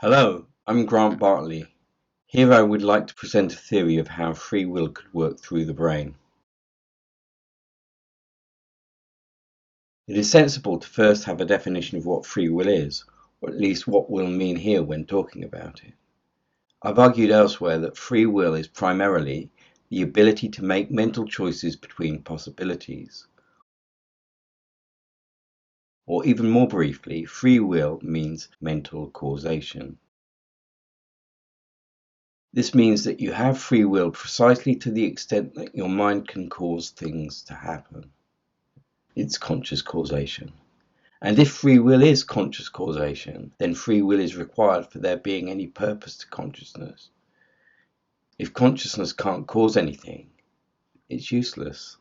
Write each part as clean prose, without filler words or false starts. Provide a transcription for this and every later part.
Hello, I'm Grant Bartley. Here I would like to present a theory of how free will could work through the brain. It is sensible to first have a definition of what free will is, or at least what we'll mean here when talking about it. I've argued elsewhere that free will is primarily the ability to make mental choices between possibilities. Or even more briefly, free will means mental causation. This means that you have free will precisely to the extent that your mind can cause things to happen. It's conscious causation. And if free will is conscious causation, then free will is required for there being any purpose to consciousness. If consciousness can't cause anything, it's useless.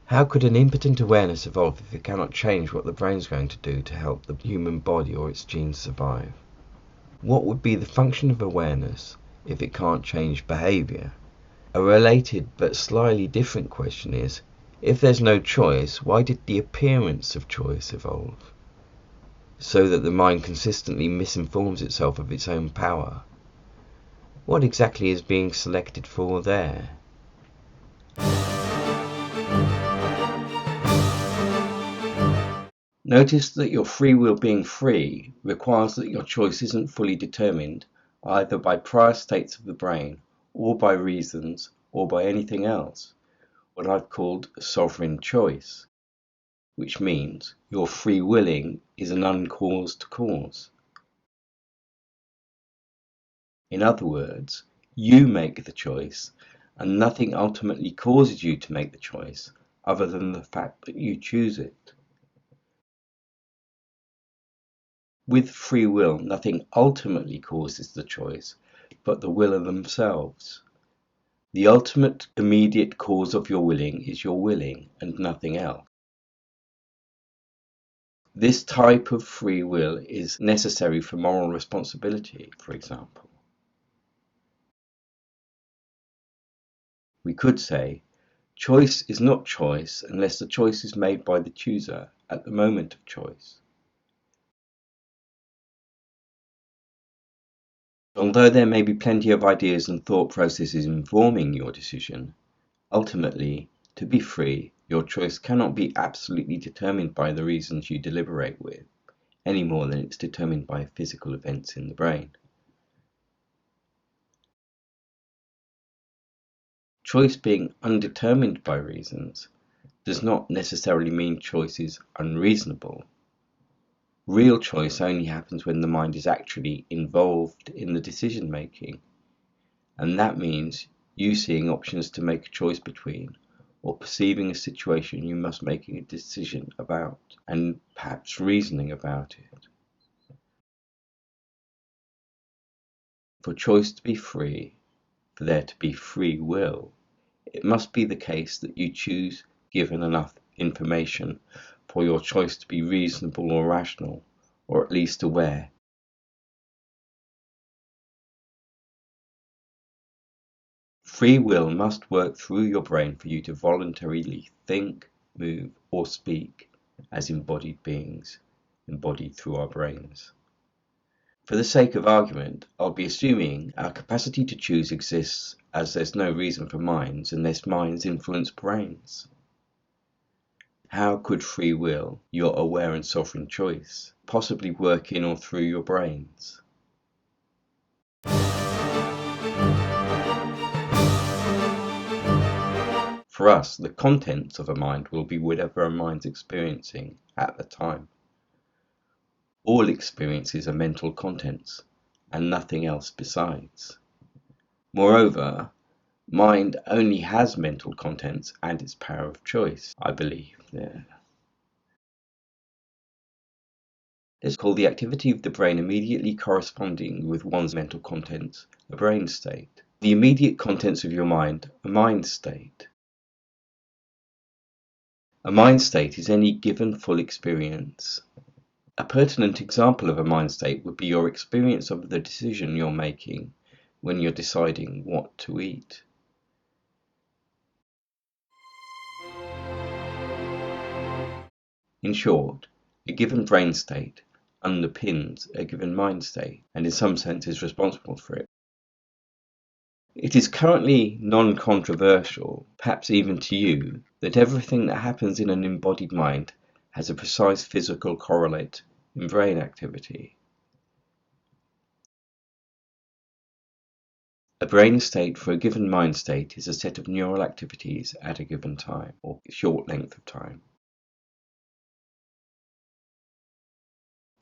How could an impotent awareness evolve if it cannot change what the brain's going to do to help the human body or its genes survive? What would be the function of awareness if it can't change behaviour? A related but slightly different question is, if there's no choice, why did the appearance of choice evolve? So that the mind consistently misinforms itself of its own power. What exactly is being selected for there? Notice that your free will being free requires that your choice isn't fully determined either by prior states of the brain or by reasons or by anything else, what I've called sovereign choice, which means your free willing is an uncaused cause. In other words, you make the choice and nothing ultimately causes you to make the choice other than the fact that you choose it. With free will, nothing ultimately causes the choice, but the will themselves. The ultimate immediate cause of your willing is your willing and nothing else. This type of free will is necessary for moral responsibility, for example. We could say, choice is not choice unless the choice is made by the chooser at the moment of choice. Although there may be plenty of ideas and thought processes informing your decision, ultimately, to be free, your choice cannot be absolutely determined by the reasons you deliberate with, any more than it's determined by physical events in the brain. Choice being undetermined by reasons does not necessarily mean choice is unreasonable. Real choice only happens when the mind is actually involved in the decision making, and that means you seeing options to make a choice between, or perceiving a situation you must make a decision about, and perhaps reasoning about it. For choice to be free, for there to be free will, it must be the case that you choose given enough information for your choice to be reasonable or rational, or at least aware. Free will must work through your brain for you to voluntarily think, move, or speak as embodied beings, embodied through our brains. For the sake of argument, I'll be assuming our capacity to choose exists as there's no reason for minds unless minds influence brains. How could free will, your aware and sovereign choice, possibly work in or through your brains? For us, the contents of a mind will be whatever a mind's experiencing at the time. All experiences are mental contents, and nothing else besides. Moreover, mind only has mental contents and its power of choice, I believe. Let's call the activity of the brain immediately corresponding with one's mental contents a brain state. The immediate contents of your mind a mind state. A mind state is any given full experience. A pertinent example of a mind state would be your experience of the decision you're making when you're deciding what to eat. In short, a given brain state underpins a given mind state, and in some sense is responsible for it. It is currently non-controversial, perhaps even to you, that everything that happens in an embodied mind has a precise physical correlate in brain activity. A brain state for a given mind state is a set of neural activities at a given time, or short length of time.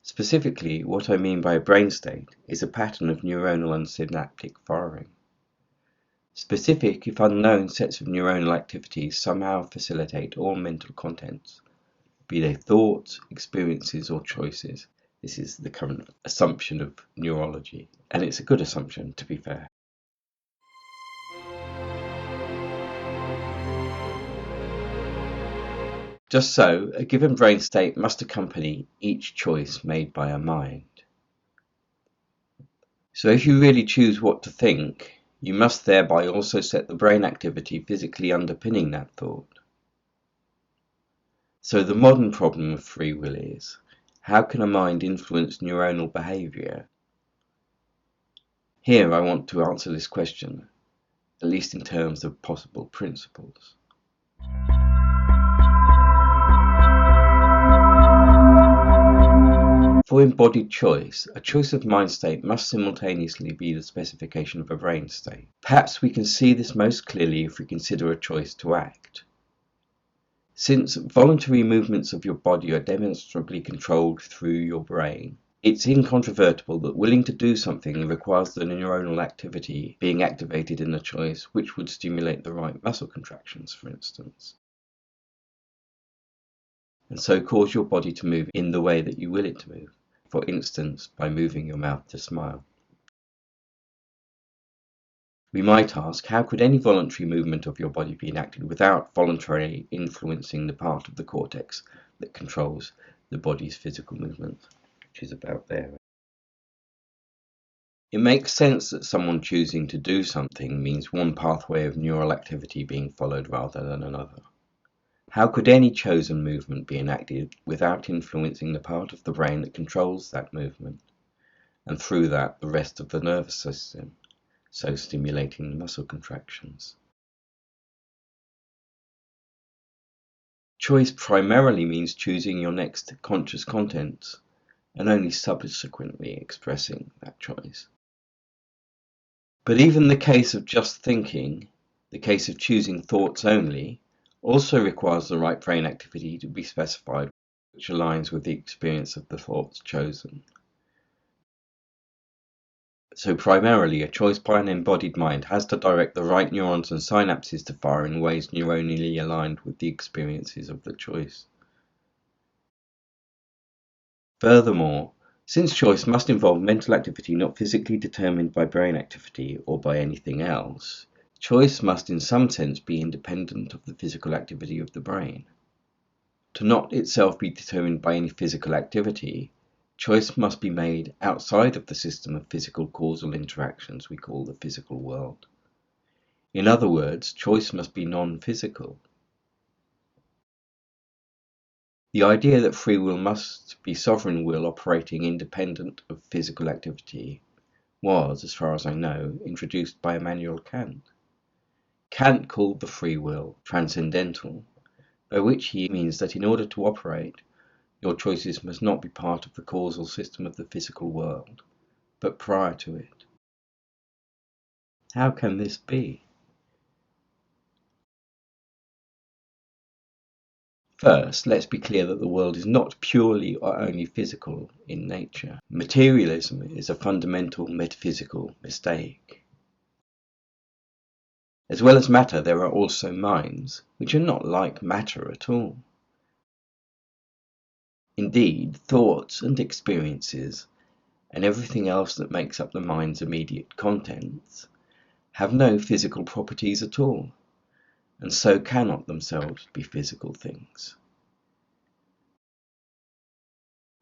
Specifically, what I mean by a brain state is a pattern of neuronal and synaptic firing. Specific, if unknown, sets of neuronal activities somehow facilitate all mental contents, be they thoughts, experiences, or choices. This is the current assumption of neurology, and it's a good assumption, to be fair. Just so, a given brain state must accompany each choice made by a mind. So if you really choose what to think, you must thereby also set the brain activity physically underpinning that thought. So the modern problem of free will is, how can a mind influence neuronal behaviour? Here I want to answer this question, at least in terms of possible principles. For embodied choice, a choice of mind state must simultaneously be the specification of a brain state. Perhaps we can see this most clearly if we consider a choice to act. Since voluntary movements of your body are demonstrably controlled through your brain, it's incontrovertible that willing to do something requires the neuronal activity being activated in the choice, which would stimulate the right muscle contractions, for instance, and so cause your body to move in the way that you will it to move, for instance, by moving your mouth to smile. We might ask, how could any voluntary movement of your body be enacted without voluntarily influencing the part of the cortex that controls the body's physical movement, which is about there? It makes sense that someone choosing to do something means one pathway of neural activity being followed rather than another. How could any chosen movement be enacted without influencing the part of the brain that controls that movement, and through that the rest of the nervous system, so stimulating the muscle contractions? Choice primarily means choosing your next conscious contents, and only subsequently expressing that choice. But even the case of just thinking, the case of choosing thoughts only, also requires the right brain activity to be specified, which aligns with the experience of the thoughts chosen. So primarily, a choice by an embodied mind has to direct the right neurons and synapses to fire in ways neuronally aligned with the experiences of the choice. Furthermore, since choice must involve mental activity not physically determined by brain activity or by anything else, choice must in some sense be independent of the physical activity of the brain. To not itself be determined by any physical activity, choice must be made outside of the system of physical causal interactions we call the physical world. In other words, choice must be non-physical. The idea that free will must be sovereign will operating independent of physical activity was, as far as I know, introduced by Immanuel Kant. Kant called the free will transcendental, by which he means that in order to operate, your choices must not be part of the causal system of the physical world, but prior to it. How can this be? First, let's be clear that the world is not purely or only physical in nature. Materialism is a fundamental metaphysical mistake. As well as matter, there are also minds, which are not like matter at all. Indeed, thoughts and experiences, and everything else that makes up the mind's immediate contents, have no physical properties at all, and so cannot themselves be physical things.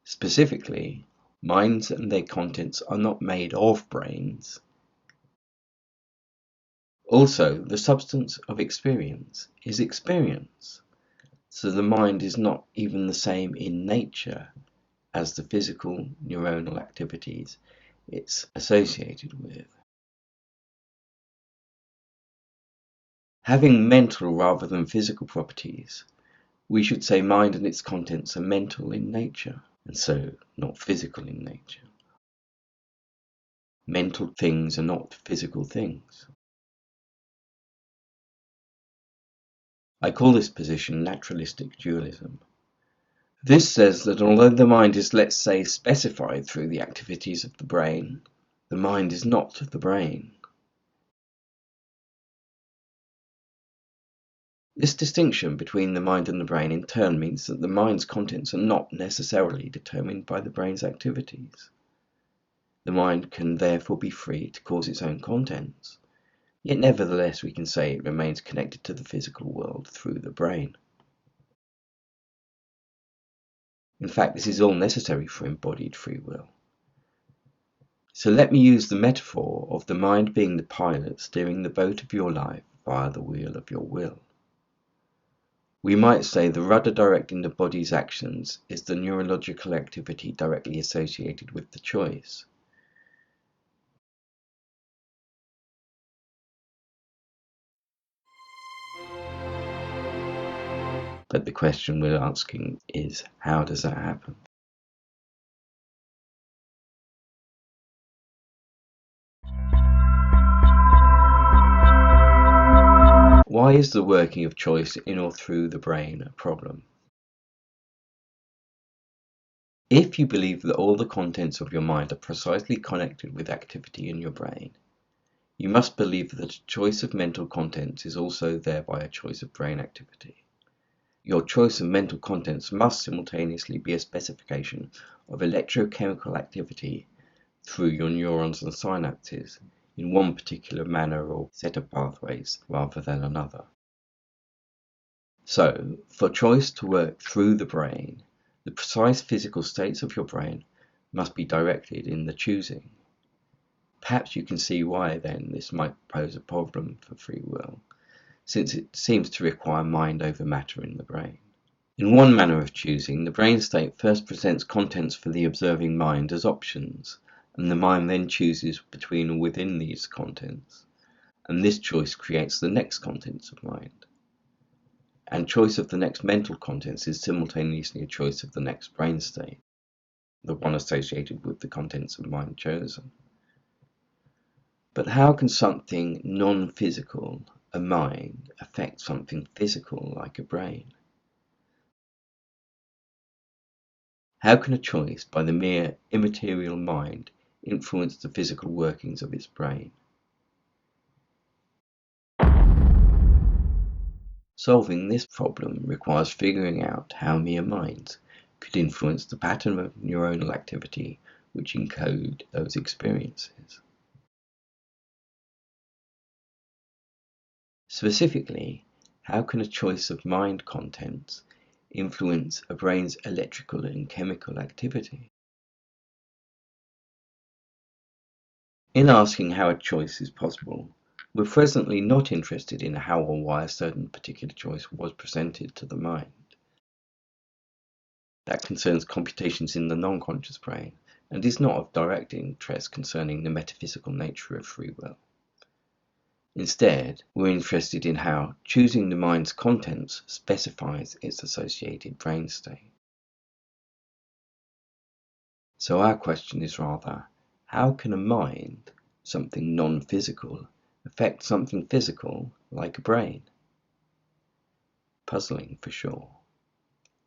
Specifically, minds and their contents are not made of brains. Also, the substance of experience is experience. So the mind is not even the same in nature as the physical neuronal activities it's associated with. Having mental rather than physical properties, we should say mind and its contents are mental in nature, and so not physical in nature. Mental things are not physical things. I call this position naturalistic dualism. This says that although the mind is, let's say, specified through the activities of the brain, the mind is not the brain. This distinction between the mind and the brain in turn means that the mind's contents are not necessarily determined by the brain's activities. The mind can therefore be free to cause its own contents, yet nevertheless we can say it remains connected to the physical world through the brain. In fact, this is all necessary for embodied free will. So let me use the metaphor of the mind being the pilot steering the boat of your life via the wheel of your will. We might say the rudder directing the body's actions is the neurological activity directly associated with the choice. But the question we're asking is, how does that happen? Why is the working of choice in or through the brain a problem? If you believe that all the contents of your mind are precisely connected with activity in your brain, you must believe that a choice of mental contents is also thereby a choice of brain activity. Your choice of mental contents must simultaneously be a specification of electrochemical activity through your neurons and synapses in one particular manner or set of pathways rather than another. So, for choice to work through the brain, the precise physical states of your brain must be directed in the choosing. Perhaps you can see why then this might pose a problem for free will, since it seems to require mind over matter in the brain. In one manner of choosing, the brain state first presents contents for the observing mind as options, and the mind then chooses between or within these contents, and this choice creates the next contents of mind. And choice of the next mental contents is simultaneously a choice of the next brain state, the one associated with the contents of mind chosen. But how can something non-physical, a mind, affect something physical like a brain? How can a choice by the mere immaterial mind influence the physical workings of its brain? Solving this problem requires figuring out how mere minds could influence the pattern of neuronal activity which encode those experiences. Specifically, how can a choice of mind contents influence a brain's electrical and chemical activity? In asking how a choice is possible, we're presently not interested in how or why a certain particular choice was presented to the mind. That concerns computations in the non-conscious brain and is not of direct interest concerning the metaphysical nature of free will. Instead, we're interested in how choosing the mind's contents specifies its associated brain state. So our question is rather, how can a mind, something non-physical, affect something physical like a brain? Puzzling for sure,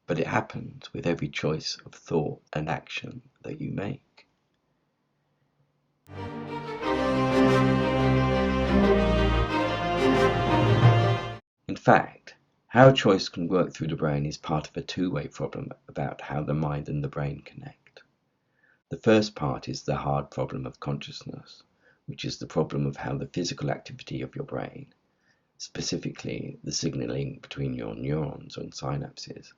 but it happens with every choice of thought and action that you make. In fact, how choice can work through the brain is part of a two-way problem about how the mind and the brain connect. The first part is the hard problem of consciousness, which is the problem of how the physical activity of your brain, specifically the signaling between your neurons and synapses,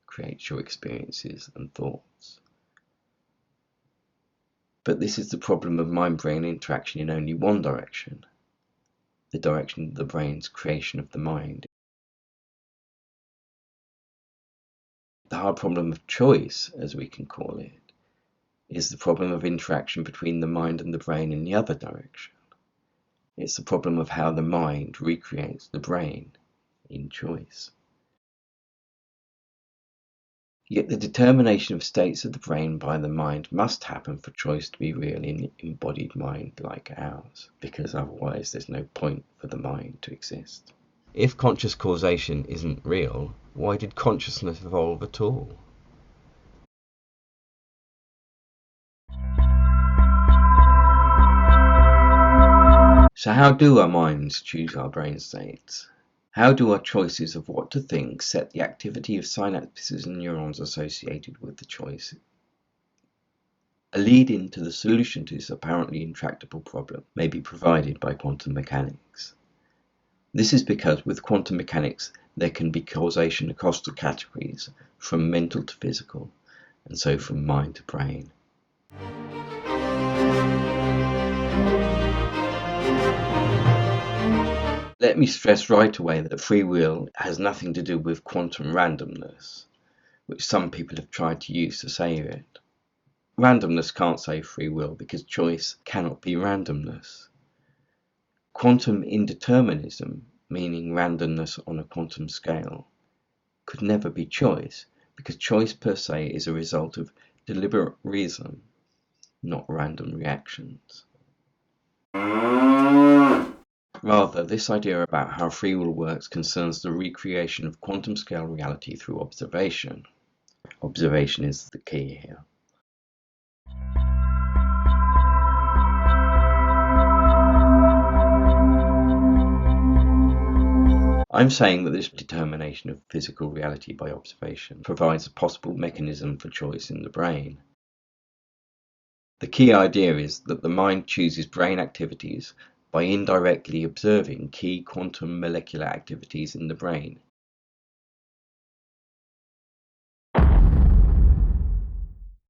creates your experiences and thoughts. But this is the problem of mind-brain interaction in only one direction, the direction of the brain's creation of the mind. The hard problem of choice, as we can call it, is the problem of interaction between the mind and the brain in the other direction. It's the problem of how the mind recreates the brain in choice. Yet the determination of states of the brain by the mind must happen for choice to be real in an embodied mind like ours, because otherwise there's no point for the mind to exist. If conscious causation isn't real, why did consciousness evolve at all? So how do our minds choose our brain states? How do our choices of what to think set the activity of synapses and neurons associated with the choice? A lead-in to the solution to this apparently intractable problem may be provided by quantum mechanics. This is because with quantum mechanics there can be causation across the categories from mental to physical, and so from mind to brain. Let me stress right away that free will has nothing to do with quantum randomness, which some people have tried to use to save it. Randomness can't save free will because choice cannot be randomness. Quantum indeterminism, meaning randomness on a quantum scale, could never be choice because choice per se is a result of deliberate reason, not random reactions. Rather, this idea about how free will works concerns the recreation of quantum scale reality through observation. Observation is the key here. I'm saying that this determination of physical reality by observation provides a possible mechanism for choice in the brain. The key idea is that the mind chooses brain activities by indirectly observing key quantum molecular activities in the brain.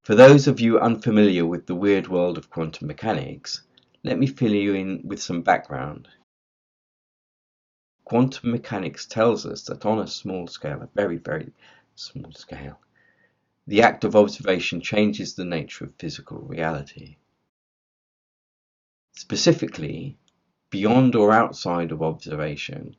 For those of you unfamiliar with the weird world of quantum mechanics, let me fill you in with some background. Quantum mechanics tells us that on a small scale, a very, very small scale, the act of observation changes the nature of physical reality. Specifically, beyond or outside of observation,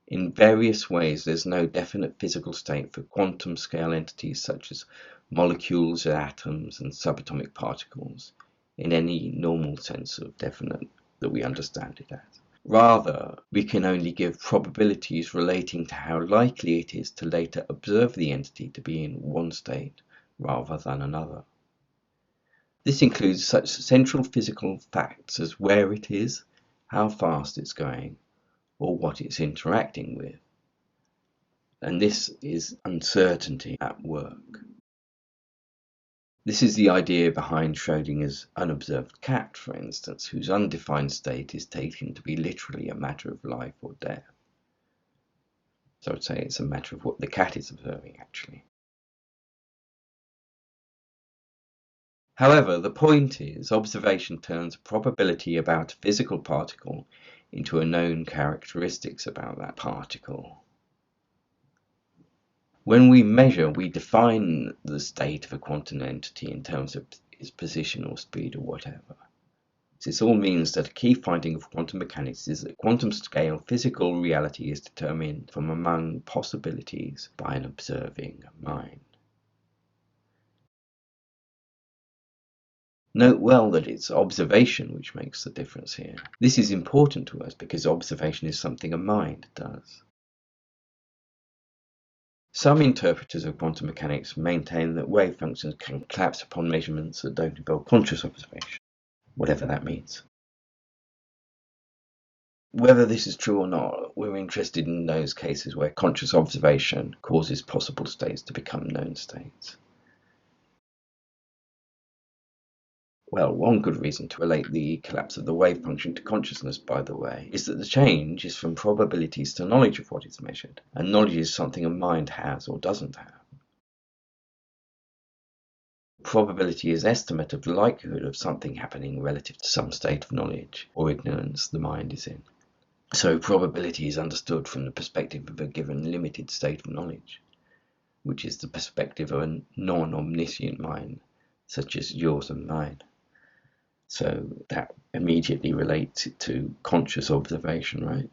in various ways there's no definite physical state for quantum scale entities such as molecules, atoms, and subatomic particles, in any normal sense of definite that we understand it as. Rather, we can only give probabilities relating to how likely it is to later observe the entity to be in one state rather than another. This includes such central physical facts as where it is, how fast it's going, or what it's interacting with. And this is uncertainty at work. This is the idea behind Schrödinger's unobserved cat, for instance, whose undefined state is taken to be literally a matter of life or death. So I'd say it's a matter of what the cat is observing, actually. However, the point is, observation turns a probability about a physical particle into a known characteristics about that particle. When we measure, we define the state of a quantum entity in terms of its position or speed or whatever. This all means that a key finding of quantum mechanics is that quantum scale physical reality is determined from among possibilities by an observing mind. Note well that it's observation which makes the difference here. This is important to us because observation is something a mind does. Some interpreters of quantum mechanics maintain that wave functions can collapse upon measurements that don't involve conscious observation, whatever that means. Whether this is true or not, we're interested in those cases where conscious observation causes possible states to become known states. Well, one good reason to relate the collapse of the wave function to consciousness, by the way, is that the change is from probabilities to knowledge of what is measured, and knowledge is something a mind has or doesn't have. Probability is estimate of the likelihood of something happening relative to some state of knowledge or ignorance the mind is in. So probability is understood from the perspective of a given limited state of knowledge. which is the perspective of a non-omniscient mind, such as yours and mine. So that immediately relates it to conscious observation, right?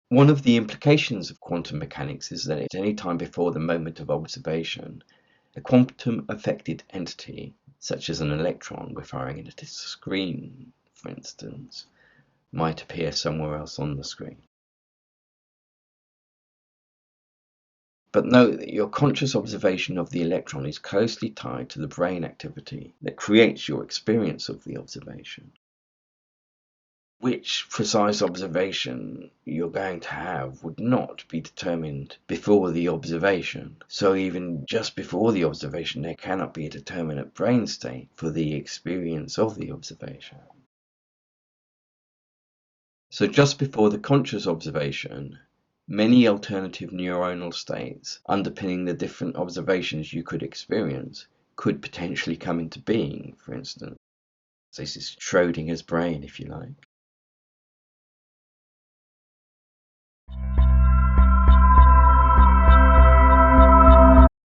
One of the implications of quantum mechanics is that at any time before the moment of observation, a quantum-affected entity, such as an electron we're firing at a screen, for instance, might appear somewhere else on the screen. But note that your conscious observation of the electron is closely tied to the brain activity that creates your experience of the observation. Which precise observation you're going to have would not be determined before the observation. So even just before the observation, there cannot be a determinate brain state for the experience of the observation. So just before the conscious observation, many alternative neuronal states underpinning the different observations you could experience could potentially come into being, for instance. This is Schrödinger's brain, if you like.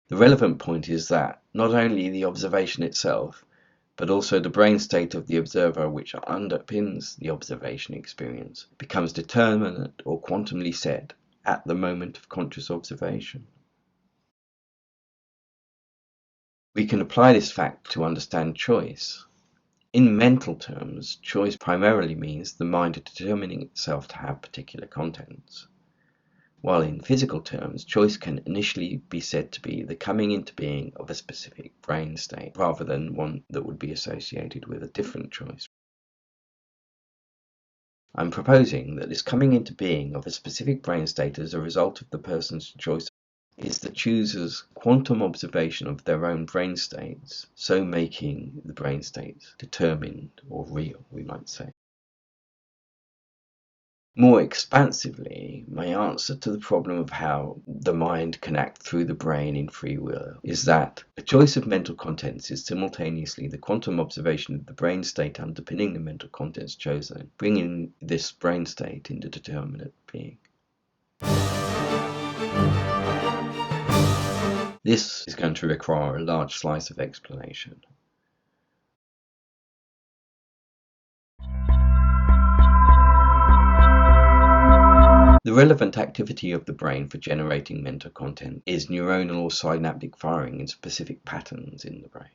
The relevant point is that not only the observation itself, but also the brain state of the observer which underpins the observation experience becomes determinate or quantumly set at the moment of conscious observation. We can apply this fact to understand choice. In mental terms, choice primarily means the mind determining itself to have particular contents, while in physical terms, choice can initially be said to be the coming into being of a specific brain state, rather than one that would be associated with a different choice. I'm proposing that this coming into being of a specific brain state as a result of the person's choice is the chooser's quantum observation of their own brain states, so making the brain states determined or real, we might say. More expansively, my answer to the problem of how the mind can act through the brain in free will is that a choice of mental contents is simultaneously the quantum observation of the brain state underpinning the mental contents chosen, bringing this brain state into determinate being. This is going to require a large slice of explanation. The relevant activity of the brain for generating mental content is neuronal or synaptic firing in specific patterns in the brain.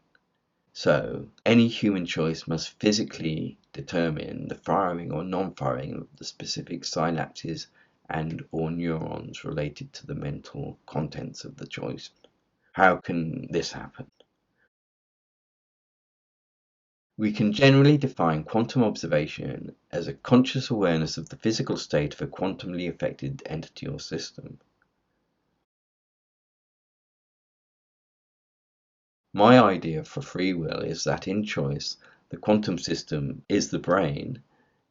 So, any human choice must physically determine the firing or non-firing of the specific synapses and or neurons related to the mental contents of the choice. How can this happen? We can generally define quantum observation as a conscious awareness of the physical state of a quantumly affected entity or system. My idea for free will is that in choice, the quantum system is the brain,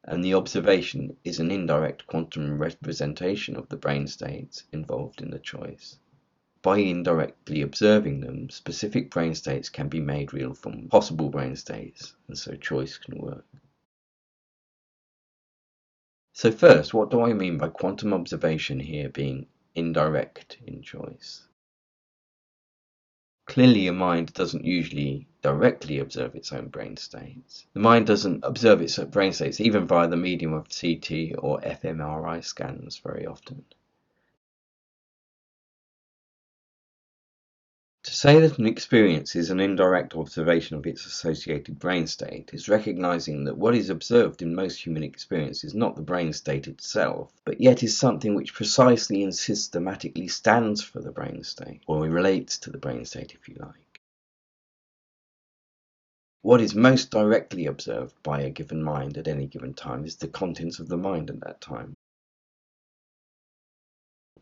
and the observation is an indirect quantum representation of the brain states involved in the choice. By indirectly observing them, specific brain states can be made real from possible brain states, and so choice can work. So first, what do I mean by quantum observation here being indirect in choice? Clearly, a mind doesn't usually directly observe its own brain states. The mind doesn't observe its brain states even via the medium of CT or fMRI scans very often. To say that an experience is an indirect observation of its associated brain state is recognizing that what is observed in most human experience is not the brain state itself, but yet is something which precisely and systematically stands for the brain state, or relates to the brain state if you like. What is most directly observed by a given mind at any given time is the contents of the mind at that time.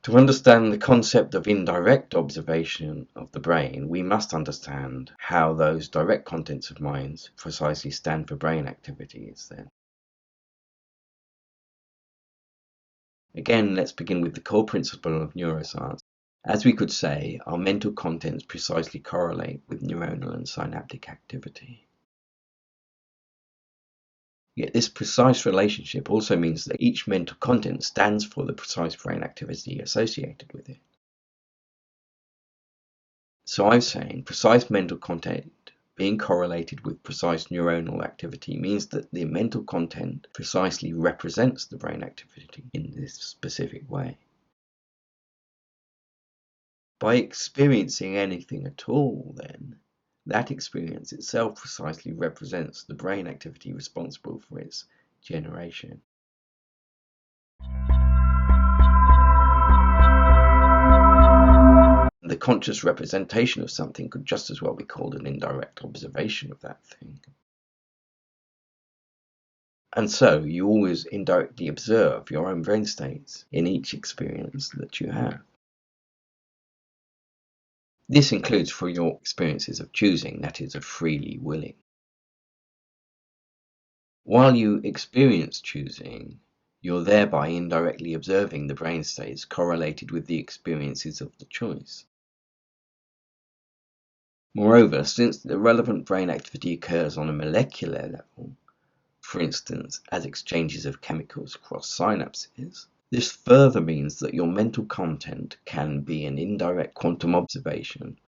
To understand the concept of indirect observation of the brain, we must understand how those direct contents of minds precisely stand for brain activities then. Again, let's begin with the core principle of neuroscience. As we could say, our mental contents precisely correlate with neuronal and synaptic activity. Yet this precise relationship also means that each mental content stands for the precise brain activity associated with it. So I'm saying precise mental content being correlated with precise neuronal activity means that the mental content precisely represents the brain activity in this specific way. By experiencing anything at all, then, that experience itself precisely represents the brain activity responsible for its generation. The conscious representation of something could just as well be called an indirect observation of that thing. And so you always indirectly observe your own brain states in each experience that you have. This includes for your experiences of choosing, that is, of freely willing. While you experience choosing, you're thereby indirectly observing the brain states correlated with the experiences of the choice. Moreover, since the relevant brain activity occurs on a molecular level, for instance, as exchanges of chemicals across synapses, this further means that your mental content can be an indirect quantum observation.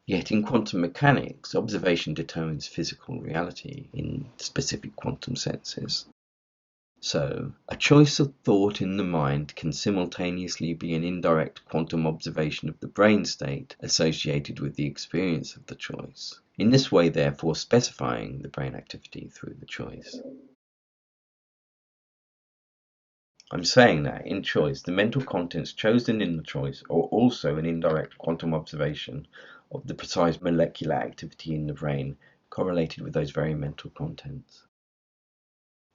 Yet in quantum mechanics, observation determines physical reality in specific quantum senses. So, a choice of thought in the mind can simultaneously be an indirect quantum observation of the brain state associated with the experience of the choice. In this way, therefore, specifying the brain activity through the choice. I'm saying that, in choice, the mental contents chosen in the choice are also an indirect quantum observation of the precise molecular activity in the brain correlated with those very mental contents.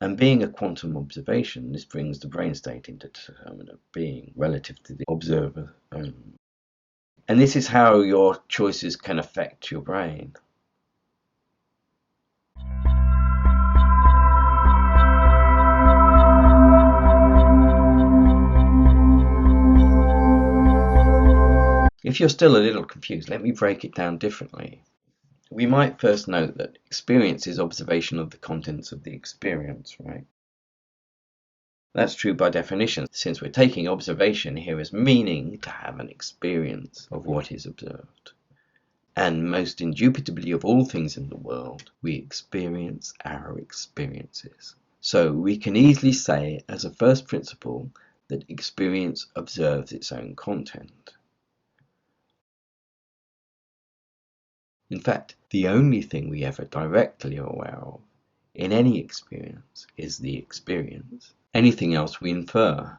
And being a quantum observation, this brings the brain state into determinate being relative to the observer only. And this is how your choices can affect your brain. If you're still a little confused, let me break it down differently. We might first note that experience is observation of the contents of the experience, right? That's true by definition, since we're taking observation here as meaning to have an experience of what is observed. And most indubitably of all things in the world, we experience our experiences. So we can easily say, as a first principle, that experience observes its own content. In fact, the only thing we ever directly are aware of in any experience is the experience. Anything else we infer.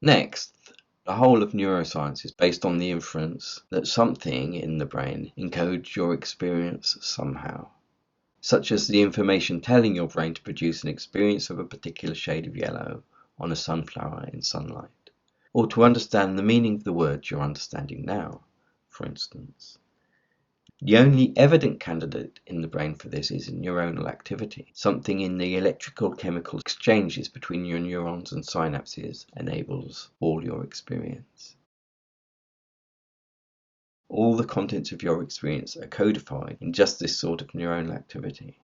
Next, the whole of neuroscience is based on the inference that something in the brain encodes your experience somehow, such as the information telling your brain to produce an experience of a particular shade of yellow on a sunflower in sunlight, or to understand the meaning of the words you're understanding now, for instance. The only evident candidate in the brain for this is neuronal activity. Something in the electrical chemical exchanges between your neurons and synapses enables all your experience. All the contents of your experience are codified in just this sort of neuronal activity.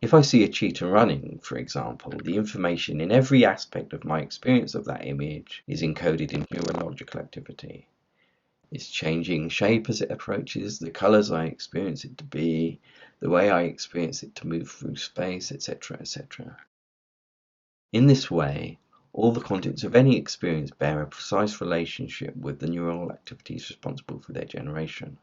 If I see a cheetah running, for example, the information in every aspect of my experience of that image is encoded in neurological activity. It's changing shape as it approaches, the colors I experience it to be, the way I experience it to move through space, etc., etc. In this way, all the contents of any experience bear a precise relationship with the neural activities responsible for their generation.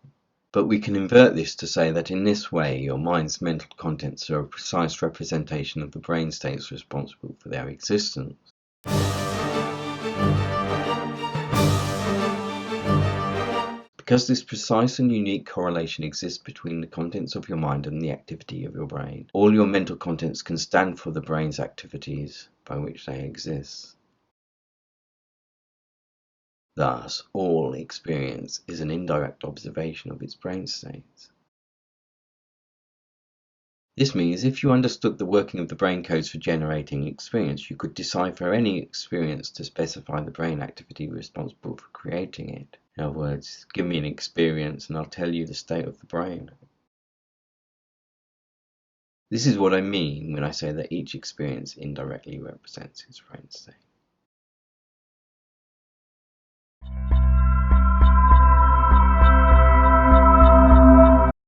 But we can invert this to say that in this way, your mind's mental contents are a precise representation of the brain states responsible for their existence. Because this precise and unique correlation exists between the contents of your mind and the activity of your brain, all your mental contents can stand for the brain's activities by which they exist. Thus, all experience is an indirect observation of its brain states. This means if you understood the working of the brain codes for generating experience, you could decipher any experience to specify the brain activity responsible for creating it. In other words, give me an experience and I'll tell you the state of the brain. This is what I mean when I say that each experience indirectly represents its brain state.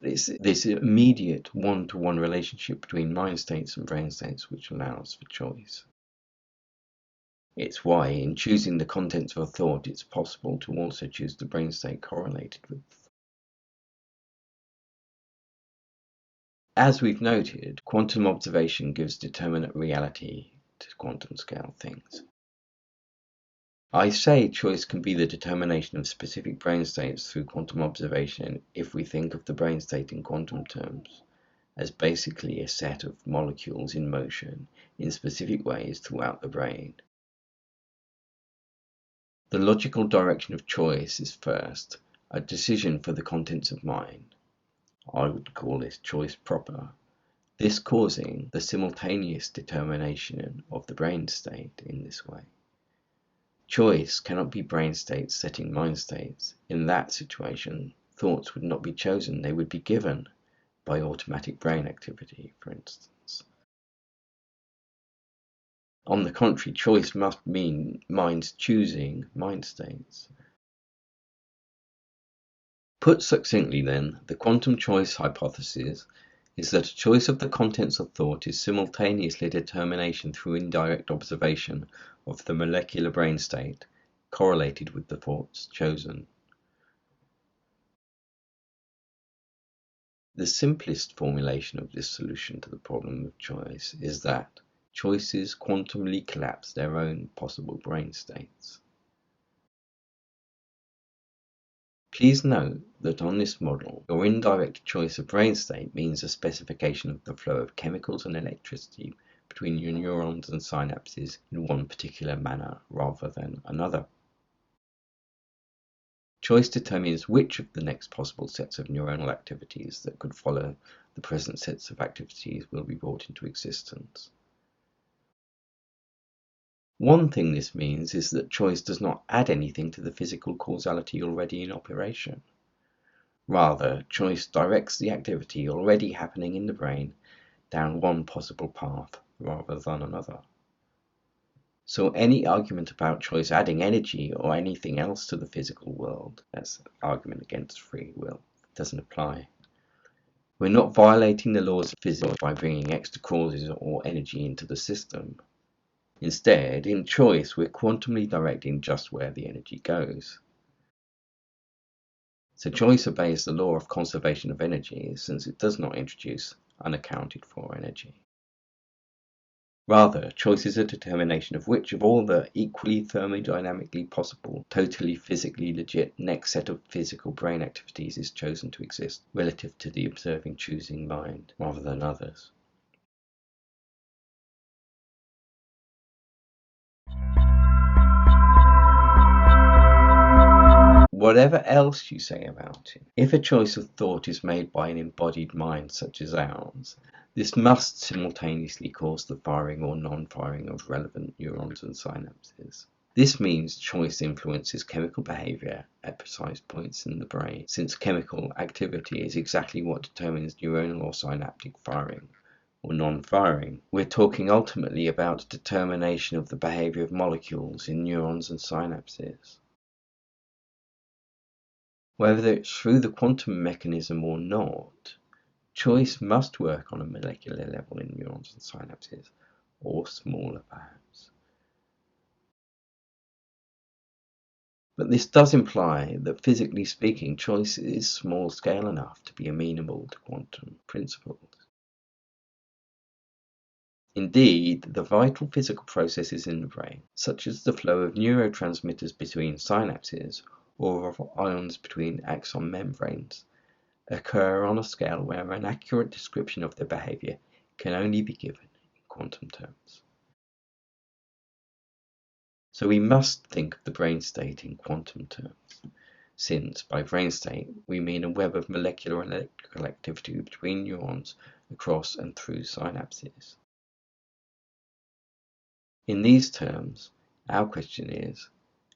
This immediate one-to-one relationship between mind states and brain states which allows for choice. It's why, in choosing the contents of a thought, it's possible to also choose the brain state correlated with. As we've noted, quantum observation gives determinate reality to quantum scale things. I say choice can be the determination of specific brain states through quantum observation if we think of the brain state in quantum terms as basically a set of molecules in motion in specific ways throughout the brain. The logical direction of choice is first a decision for the contents of mind. I would call this choice proper, this causing the simultaneous determination of the brain state in this way. Choice cannot be brain states setting mind states. In that situation, thoughts would not be chosen, they would be given by automatic brain activity, for instance. On the contrary, choice must mean minds choosing mind states. Put succinctly then, the quantum choice hypothesis is that a choice of the contents of thought is simultaneously a determination through indirect observation of the molecular brain state correlated with the thoughts chosen. The simplest formulation of this solution to the problem of choice is that choices quantumly collapse their own possible brain states. Please note that on this model, your indirect choice of brain state means a specification of the flow of chemicals and electricity between your neurons and synapses in one particular manner rather than another. Choice determines which of the next possible sets of neuronal activities that could follow the present sets of activities will be brought into existence. One thing this means is that choice does not add anything to the physical causality already in operation. Rather, choice directs the activity already happening in the brain down one possible path rather than another. So any argument about choice adding energy or anything else to the physical world, that's an argument against free will, doesn't apply. We're not violating the laws of physics by bringing extra causes or energy into the system. Instead, in choice, we're quantumly directing just where the energy goes. So choice obeys the law of conservation of energy since it does not introduce unaccounted for energy. Rather, choice is a determination of which of all the equally thermodynamically possible, totally physically legit next set of physical brain activities is chosen to exist relative to the observing choosing mind rather than others. Whatever else you say about it, if a choice of thought is made by an embodied mind such as ours, this must simultaneously cause the firing or non-firing of relevant neurons and synapses. This means choice influences chemical behavior at precise points in the brain, since chemical activity is exactly what determines neuronal or synaptic firing or non-firing. We're talking ultimately about determination of the behavior of molecules in neurons and synapses. Whether it's through the quantum mechanism or not, choice must work on a molecular level in neurons and synapses, or smaller perhaps. But this does imply that, physically speaking, choice is small scale enough to be amenable to quantum principles. Indeed, the vital physical processes in the brain, such as the flow of neurotransmitters between synapses or of ions between axon membranes, occur on a scale where an accurate description of their behavior can only be given in quantum terms. So we must think of the brain state in quantum terms. since by brain state we mean a web of molecular and electrical activity between neurons across and through synapses. In these terms, our question is,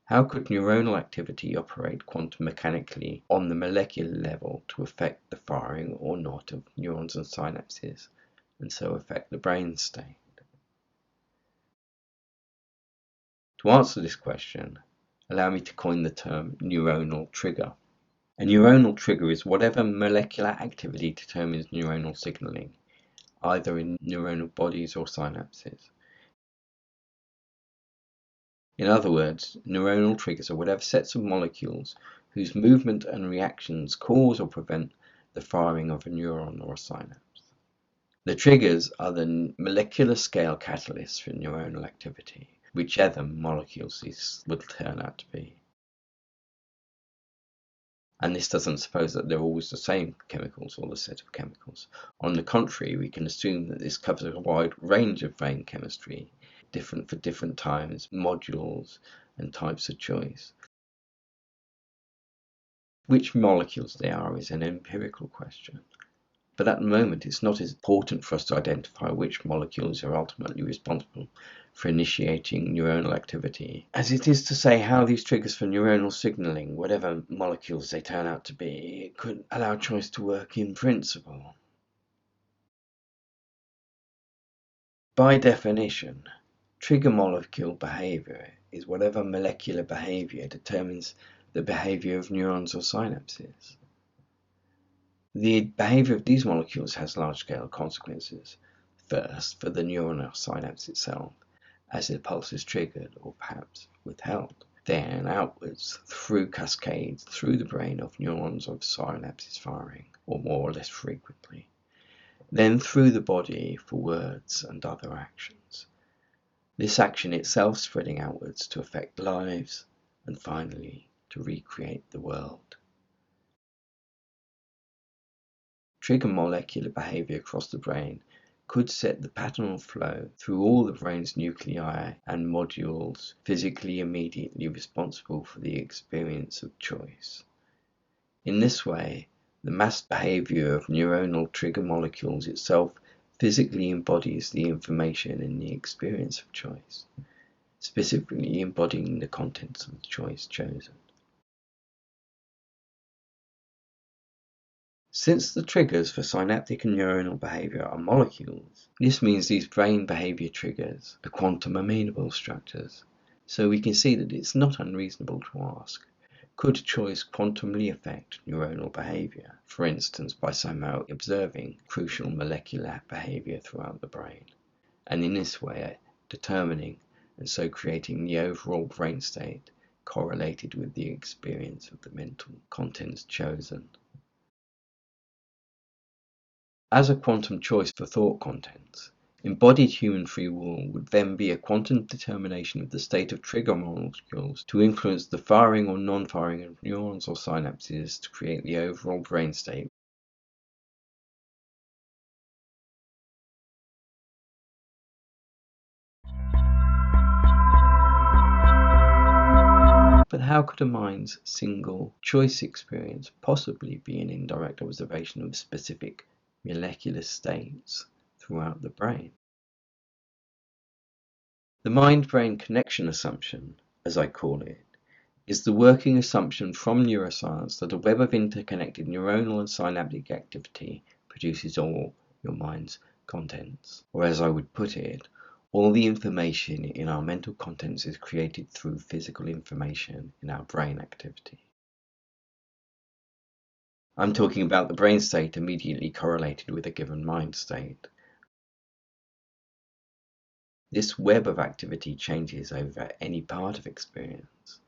how could neuronal activity operate quantum mechanically on the molecular level to affect the firing or not of neurons and synapses, and so affect the brain state? To answer this question, allow me to coin the term neuronal trigger. A neuronal trigger is whatever molecular activity determines neuronal signaling, either in neuronal bodies or synapses. In other words, neuronal triggers are whatever sets of molecules whose movement and reactions cause or prevent the firing of a neuron or a synapse. The triggers are the molecular scale catalysts for neuronal activity, whichever molecules these will turn out to be. And this doesn't suppose that they're always the same chemicals or the set of chemicals. On the contrary, we can assume that this covers a wide range of brain chemistry, different for different times, modules, and types of choice. Which molecules they are is an empirical question. But at the moment, it's not as important for us to identify which molecules are ultimately responsible for initiating neuronal activity, as it is to say how these triggers for neuronal signaling, whatever molecules they turn out to be, could allow choice to work in principle. By definition, trigger molecule behaviour is whatever molecular behaviour determines the behaviour of neurons or synapses. The behaviour of these molecules has large-scale consequences. First, for the neuron or synapse itself, as the pulse is triggered or perhaps withheld. Then outwards, through cascades, through the brain of neurons of synapses firing, or more or less frequently. Then through the body for words and other actions. This action itself spreading outwards to affect lives, and finally to recreate the world. Trigger molecular behavior across the brain could set the pattern of flow through all the brain's nuclei and modules physically immediately responsible for the experience of choice. In this way, the mass behavior of neuronal trigger molecules itself physically embodies the information in the experience of choice, specifically embodying the contents of the choice chosen. Since the triggers for synaptic and neuronal behavior are molecules, this means these brain behavior triggers are quantum amenable structures. So we can see that it's not unreasonable to ask, could choice quantumly affect neuronal behavior, for instance by somehow observing crucial molecular behavior throughout the brain, and in this way determining and so creating the overall brain state correlated with the experience of the mental contents chosen. As a quantum choice for thought contents, embodied human free will would then be a quantum determination of the state of trigger molecules to influence the firing or non-firing of neurons or synapses to create the overall brain state. But how could a mind's single choice experience possibly be an indirect observation of specific molecular states throughout the brain? The mind-brain connection assumption, as I call it, is the working assumption from neuroscience that a web of interconnected neuronal and synaptic activity produces all your mind's contents. Or as I would put it, all the information in our mental contents is created through physical information in our brain activity. I'm talking about the brain state immediately correlated with a given mind state. This web of activity changes over any part of experience.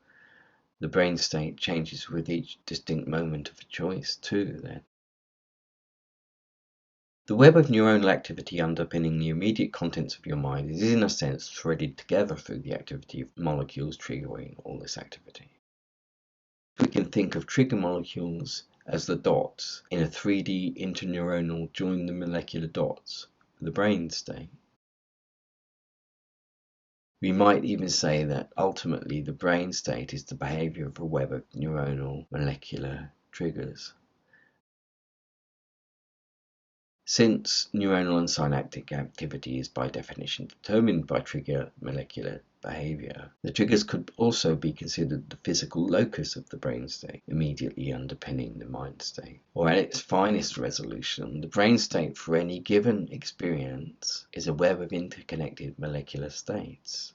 The brain state changes with each distinct moment of choice too, then. The web of neuronal activity underpinning the immediate contents of your mind is in a sense threaded together through the activity of molecules triggering all this activity. We can think of trigger molecules as the dots in a 3D interneuronal join the molecular dots, the brain state. We might even say that ultimately the brain state is the behaviour of a web of neuronal molecular triggers. Since neuronal and synaptic activity is by definition determined by trigger molecular behaviour, the triggers could also be considered the physical locus of the brain state, immediately underpinning the mind state. Or at its finest resolution, the brain state for any given experience is a web of interconnected molecular states.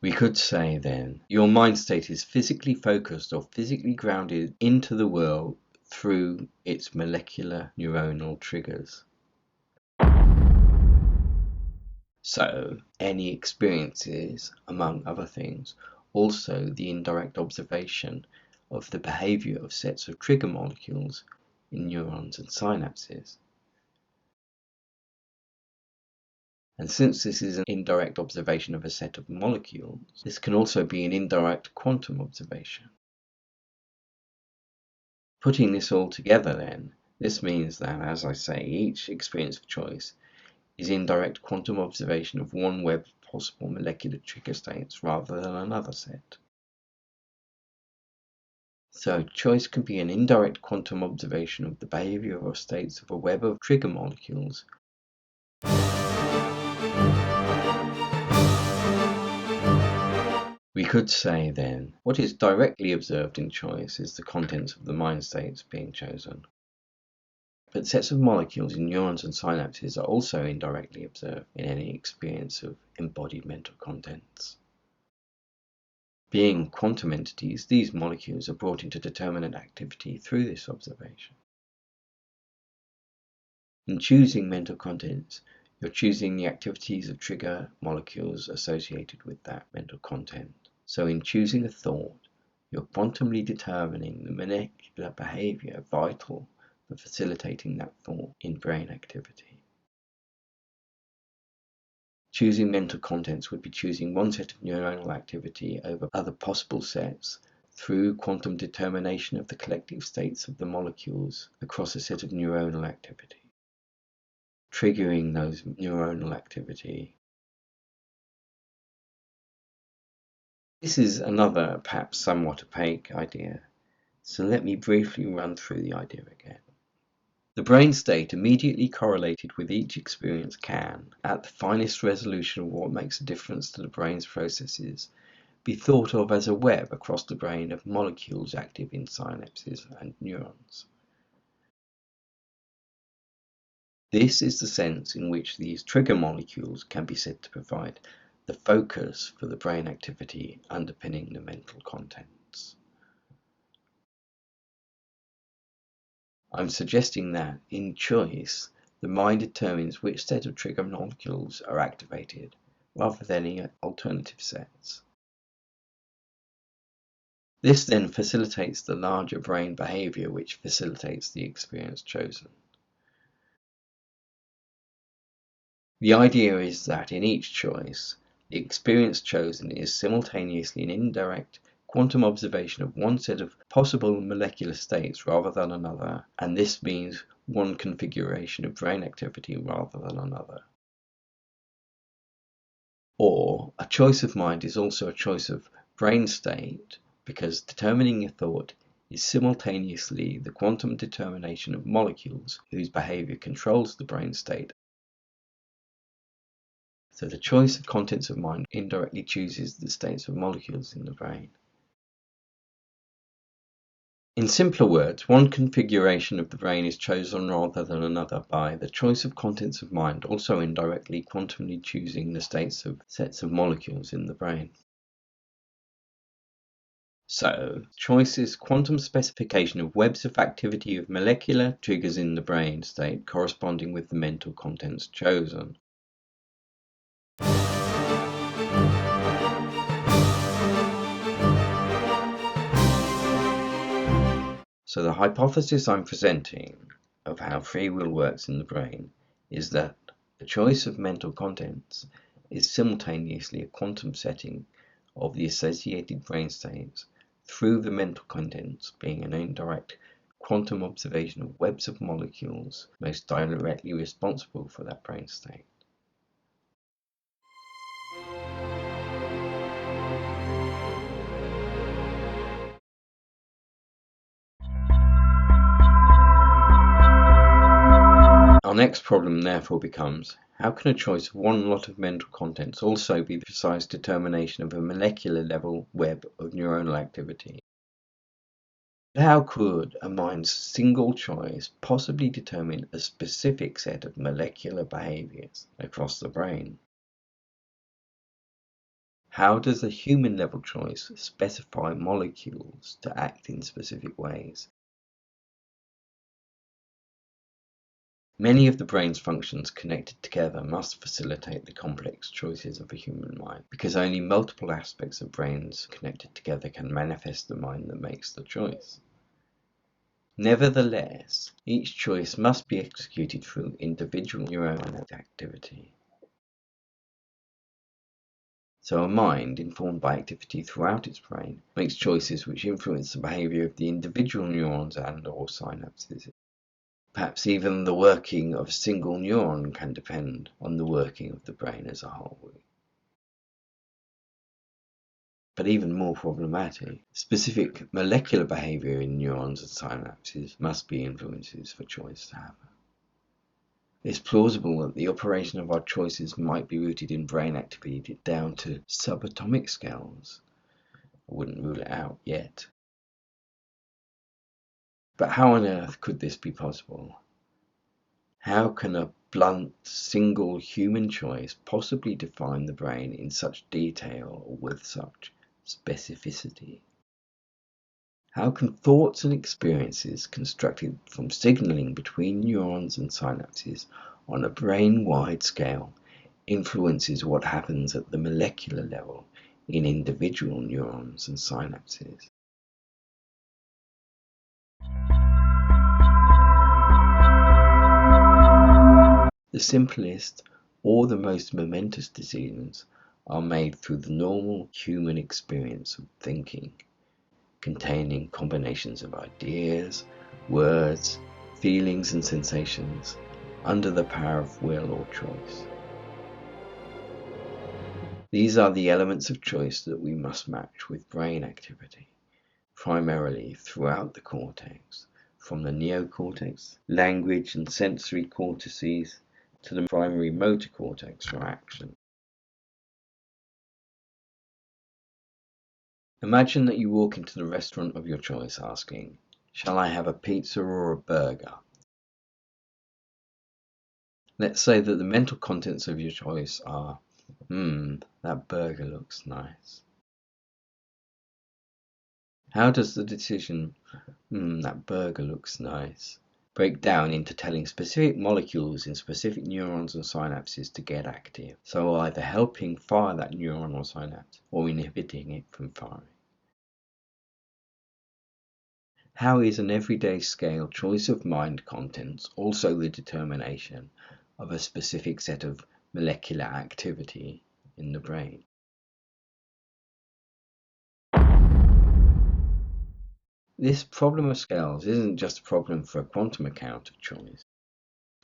We could say then, your mind state is physically focused or physically grounded into the world through its molecular neuronal triggers. So, any experiences, among other things, also the indirect observation of the behavior of sets of trigger molecules in neurons and synapses. And since this is an indirect observation of a set of molecules, this can also be an indirect quantum observation. Putting this all together then, this means that, as I say, each experience of choice is indirect quantum observation of one web of possible molecular trigger states rather than another set. So choice can be an indirect quantum observation of the behavior or states of a web of trigger molecules. We could say then, what is directly observed in choice is the contents of the mind states being chosen. But sets of molecules in neurons and synapses are also indirectly observed in any experience of embodied mental contents. Being quantum entities, these molecules are brought into determinate activity through this observation. In choosing mental contents, you're choosing the activities of trigger molecules associated with that mental content. So in choosing a thought, you're quantumly determining the molecular behavior vital for facilitating that thought in brain activity. Choosing mental contents would be choosing one set of neuronal activity over other possible sets through quantum determination of the collective states of the molecules across a set of neuronal activity, triggering those neuronal activity. This is another, perhaps somewhat opaque idea, so let me briefly run through the idea again. The brain state immediately correlated with each experience can, at the finest resolution of what makes a difference to the brain's processes, be thought of as a web across the brain of molecules active in synapses and neurons. This is the sense in which these trigger molecules can be said to provide the focus for the brain activity underpinning the mental contents. I'm suggesting that, in choice, the mind determines which set of trigger molecules are activated, rather than any alternative sets. This then facilitates the larger brain behavior which facilitates the experience chosen. The idea is that in each choice, the experience chosen is simultaneously an indirect quantum observation of one set of possible molecular states rather than another, and this means one configuration of brain activity rather than another. Or a choice of mind is also a choice of brain state, because determining a thought is simultaneously the quantum determination of molecules whose behavior controls the brain state. So the choice of contents of mind indirectly chooses the states of molecules in the brain. In simpler words, one configuration of the brain is chosen rather than another by the choice of contents of mind also indirectly quantumly choosing the states of sets of molecules in the brain. So, choice is quantum specification of webs of activity of molecular triggers in the brain state corresponding with the mental contents chosen. So the hypothesis I'm presenting of how free will works in the brain is that the choice of mental contents is simultaneously a quantum setting of the associated brain states through the mental contents being an indirect quantum observation of webs of molecules most directly responsible for that brain state. Our next problem therefore becomes, how can a choice of one lot of mental contents also be the precise determination of a molecular level web of neuronal activity? How could a mind's single choice possibly determine a specific set of molecular behaviors across the brain? How does a human level choice specify molecules to act in specific ways? Many of the brain's functions connected together must facilitate the complex choices of a human mind, because only multiple aspects of brains connected together can manifest the mind that makes the choice. Nevertheless, each choice must be executed through individual neuronal activity. So a mind, informed by activity throughout its brain, makes choices which influence the behavior of the individual neurons and/or synapses. Perhaps even the working of a single neuron can depend on the working of the brain as a whole. But even more problematic, specific molecular behavior in neurons and synapses must be influences for choice to happen. It's plausible that the operation of our choices might be rooted in brain activity down to subatomic scales. I wouldn't rule it out yet. But how on earth could this be possible? How can a blunt, single human choice possibly define the brain in such detail or with such specificity? How can thoughts and experiences constructed from signaling between neurons and synapses on a brain-wide scale influences what happens at the molecular level in individual neurons and synapses? The simplest or the most momentous decisions are made through the normal human experience of thinking, containing combinations of ideas, words, feelings and sensations under the power of will or choice. These are the elements of choice that we must match with brain activity, primarily throughout the cortex, from the neocortex, language and sensory cortices, to the primary motor cortex for action. Imagine that you walk into the restaurant of your choice asking, "Shall I have a pizza or a burger?" Let's say that the mental contents of your choice are, that burger looks nice. How does the decision, that burger looks nice, break down into telling specific molecules in specific neurons and synapses to get active, so either helping fire that neuron or synapse or inhibiting it from firing? How is an everyday scale choice of mind contents also the determination of a specific set of molecular activity in the brain? This problem of scales isn't just a problem for a quantum account of choice,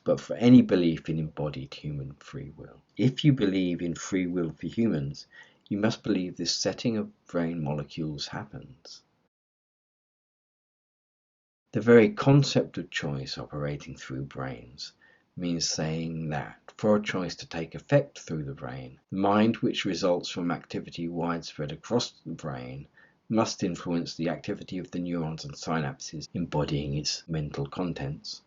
but for any belief in embodied human free will. If you believe in free will for humans, you must believe this setting of brain molecules happens. The very concept of choice operating through brains means saying that for a choice to take effect through the brain, the mind which results from activity widespread across the brain must influence the activity of the neurons and synapses embodying its mental contents.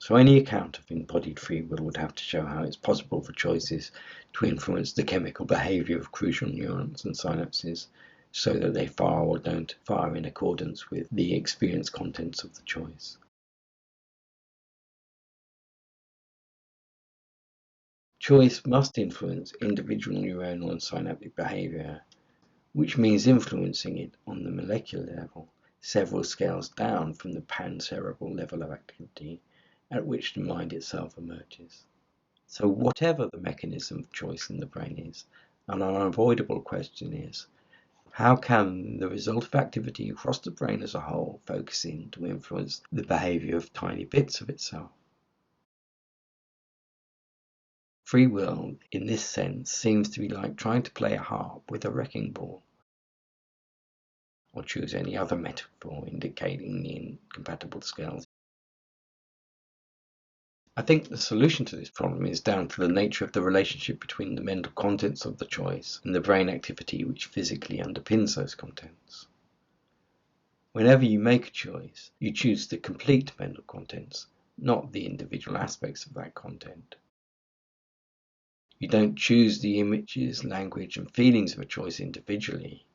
So any account of embodied free will would have to show how it's possible for choices to influence the chemical behavior of crucial neurons and synapses so that they fire or don't fire in accordance with the experience contents of the choice. Choice must influence individual neuronal and synaptic behavior, which means influencing it on the molecular level, several scales down from the pan-cerebral level of activity at which the mind itself emerges. So whatever the mechanism of choice in the brain is, an unavoidable question is, How can the result of activity across the brain as a whole focus in to influence the behaviour of tiny bits of itself? Free will, in this sense, seems to be like trying to play a harp with a wrecking ball, or choose any other metaphor indicating the incompatible scales. I think the solution to this problem is down to the nature of the relationship between the mental contents of the choice and the brain activity which physically underpins those contents. Whenever you make a choice, you choose the complete mental contents, not the individual aspects of that content. You don't choose the images, language, and feelings of a choice individually.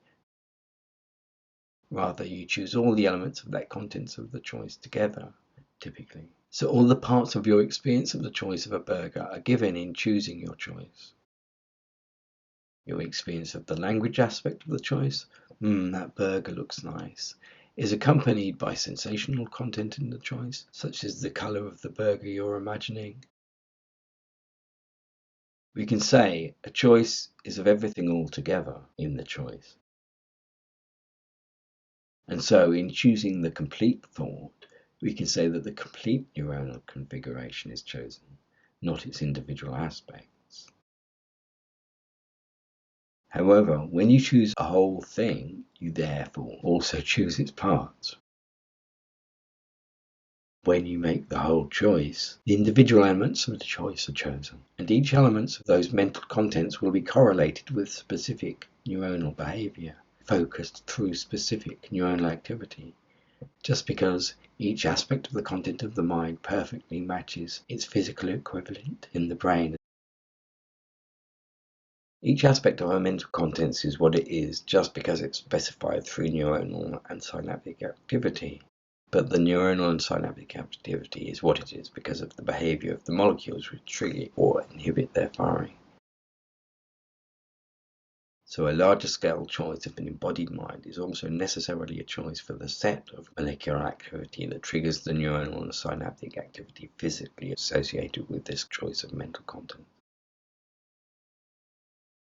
Rather, you choose all the elements of that contents of the choice together, typically. So all the parts of your experience of the choice of a burger are given in choosing your choice. Your experience of the language aspect of the choice, that burger looks nice, is accompanied by sensational content in the choice, such as the color of the burger you're imagining. We can say a choice is of everything altogether in the choice. And so in choosing the complete thought, we can say that the complete neuronal configuration is chosen, not its individual aspects. However, when you choose a whole thing, you therefore also choose its parts. When you make the whole choice, the individual elements of the choice are chosen, and each element of those mental contents will be correlated with specific neuronal behavior, focused through specific neuronal activity, just because each aspect of the content of the mind perfectly matches its physical equivalent in the brain. Each aspect of our mental contents is what it is just because it's specified through neuronal and synaptic activity. But the neuronal and synaptic activity is what it is because of the behavior of the molecules which trigger or inhibit their firing. So a larger scale choice of an embodied mind is also necessarily a choice for the set of molecular activity that triggers the neuronal and synaptic activity physically associated with this choice of mental content.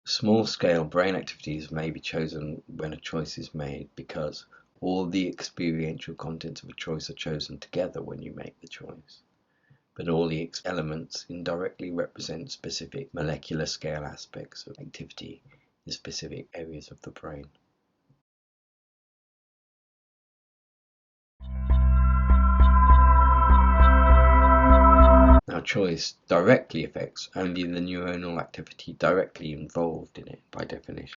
Small-scale brain activities may be chosen when a choice is made because all the experiential contents of a choice are chosen together when you make the choice. But all the elements indirectly represent specific molecular scale aspects of activity in specific areas of the brain. Now, choice directly affects only the neuronal activity directly involved in it by definition.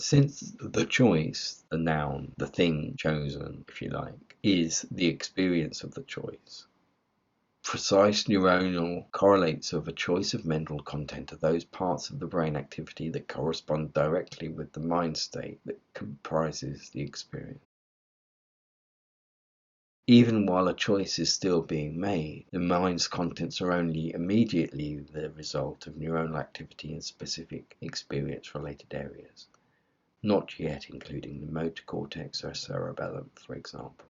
Since the choice, the noun, the thing chosen, if you like, is the experience of the choice, precise neuronal correlates of a choice of mental content are those parts of the brain activity that correspond directly with the mind state that comprises the experience. Even while a choice is still being made, the mind's contents are only immediately the result of neuronal activity in specific experience-related areas, not yet including the motor cortex or cerebellum, for example.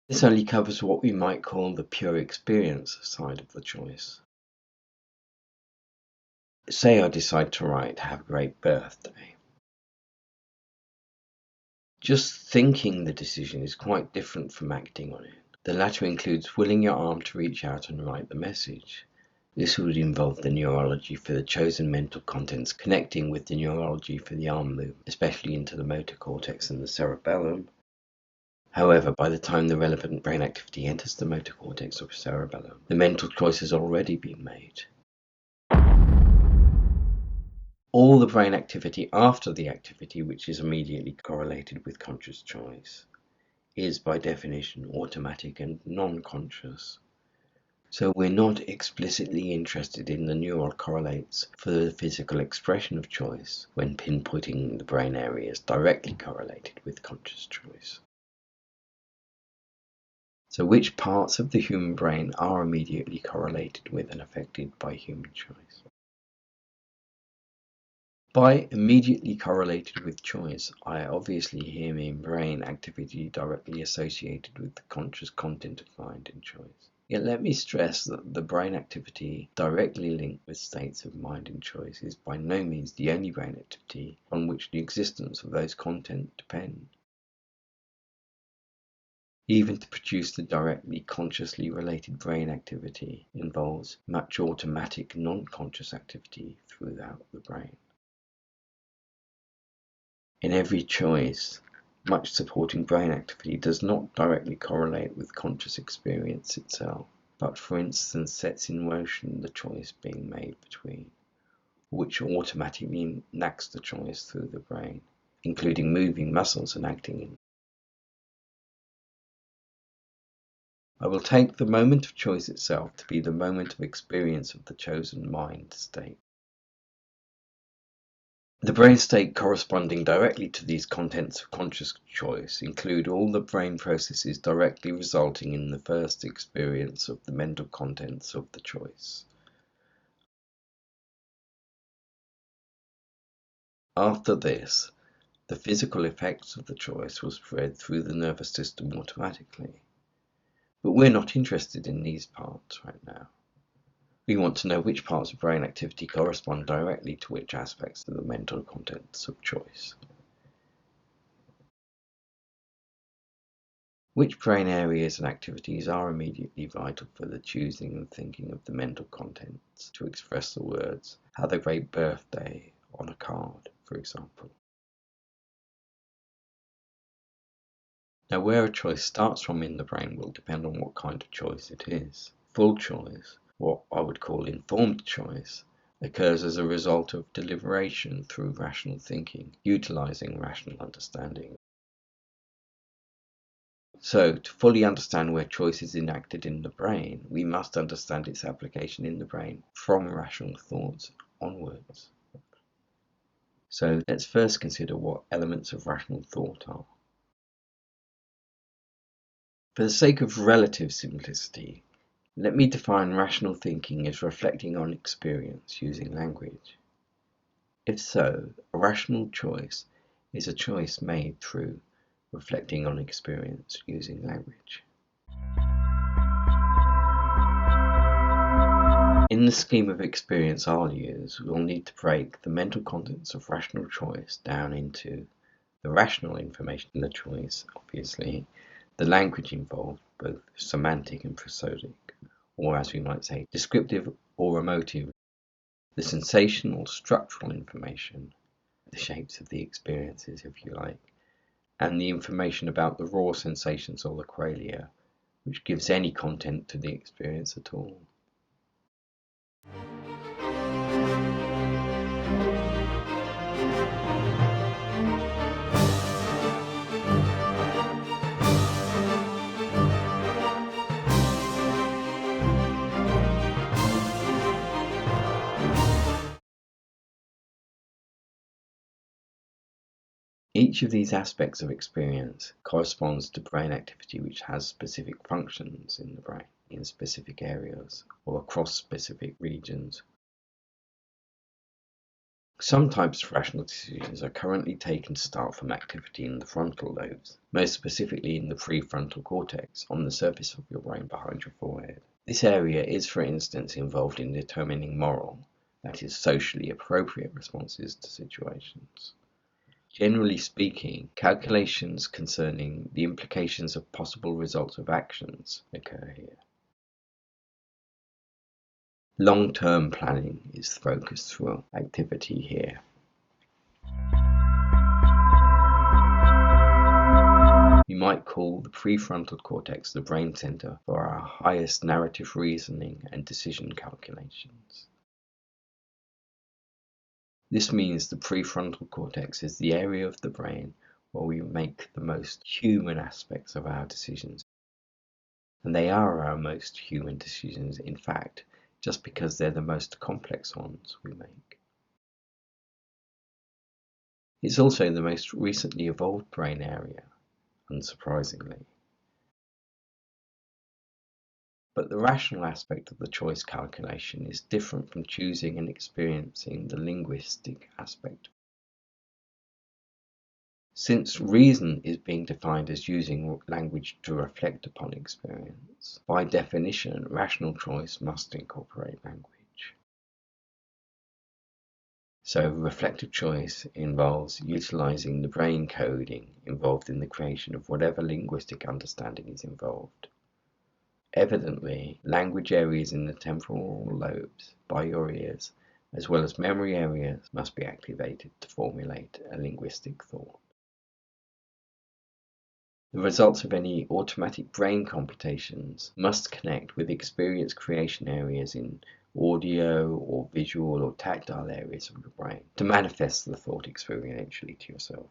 This only covers what we might call the pure experience side of the choice. Say I decide to write, "Have a great birthday." Just thinking the decision is quite different from acting on it. The latter includes willing your arm to reach out and write the message. This would involve the neurology for the chosen mental contents connecting with the neurology for the arm movement, especially into the motor cortex and the cerebellum. However, by the time the relevant brain activity enters the motor cortex or cerebellum, the mental choice has already been made. All the brain activity after the activity which is immediately correlated with conscious choice is by definition automatic and non-conscious. So we're not explicitly interested in the neural correlates for the physical expression of choice when pinpointing the brain areas directly correlated with conscious choice. So which parts of the human brain are immediately correlated with and affected by human choice? By immediately correlated with choice, I obviously here mean brain activity directly associated with the conscious content of mind and choice. Yet let me stress that the brain activity directly linked with states of mind and choice is by no means the only brain activity on which the existence of those content depend. Even to produce the directly consciously related brain activity involves much automatic non-conscious activity throughout the brain. In every choice, much supporting brain activity does not directly correlate with conscious experience itself, but for instance sets in motion the choice being made between, which automatically enacts the choice through the brain, including moving muscles and acting in. I will take the moment of choice itself to be the moment of experience of the chosen mind state. The brain state corresponding directly to these contents of conscious choice include all the brain processes directly resulting in the first experience of the mental contents of the choice. After this, the physical effects of the choice will spread through the nervous system automatically. But we're not interested in these parts right now. We want to know which parts of brain activity correspond directly to which aspects of the mental contents of choice. Which brain areas and activities are immediately vital for the choosing and thinking of the mental contents to express the words, "Have a great birthday" on a card, for example. Now, where a choice starts from in the brain will depend on what kind of choice it is. Full choice, what I would call informed choice, occurs as a result of deliberation through rational thinking, utilizing rational understanding. So, to fully understand where choice is enacted in the brain, we must understand its application in the brain from rational thoughts onwards. So, let's first consider what elements of rational thought are. For the sake of relative simplicity, let me define rational thinking as reflecting on experience using language. If so, a rational choice is a choice made through reflecting on experience using language. In the scheme of experience I'll use, we'll need to break the mental contents of rational choice down into the rational information in the choice, obviously, the language involved, both semantic and prosodic, or as we might say, descriptive or emotive, the sensational structural information, the shapes of the experiences, if you like, and the information about the raw sensations or the qualia, which gives any content to the experience at all. Each of these aspects of experience corresponds to brain activity which has specific functions in the brain, in specific areas, or across specific regions. Some types of rational decisions are currently taken to start from activity in the frontal lobes, most specifically in the prefrontal cortex on the surface of your brain behind your forehead. This area is, for instance, involved in determining moral, that is, socially appropriate responses to situations. Generally speaking, calculations concerning the implications of possible results of actions occur here. Long-term planning is focused through activity here. We might call the prefrontal cortex the brain center for our highest narrative reasoning and decision calculations. This means the prefrontal cortex is the area of the brain where we make the most human aspects of our decisions. And they are our most human decisions, in fact, just because they're the most complex ones we make. It's also the most recently evolved brain area, unsurprisingly. But the rational aspect of the choice calculation is different from choosing and experiencing the linguistic aspect. Since reason is being defined as using language to reflect upon experience, by definition, rational choice must incorporate language. So reflective choice involves utilizing the brain coding involved in the creation of whatever linguistic understanding is involved. Evidently, language areas in the temporal lobes by your ears, as well as memory areas, must be activated to formulate a linguistic thought. The results of any automatic brain computations must connect with experience creation areas in audio or visual or tactile areas of the brain to manifest the thought experientially to yourself.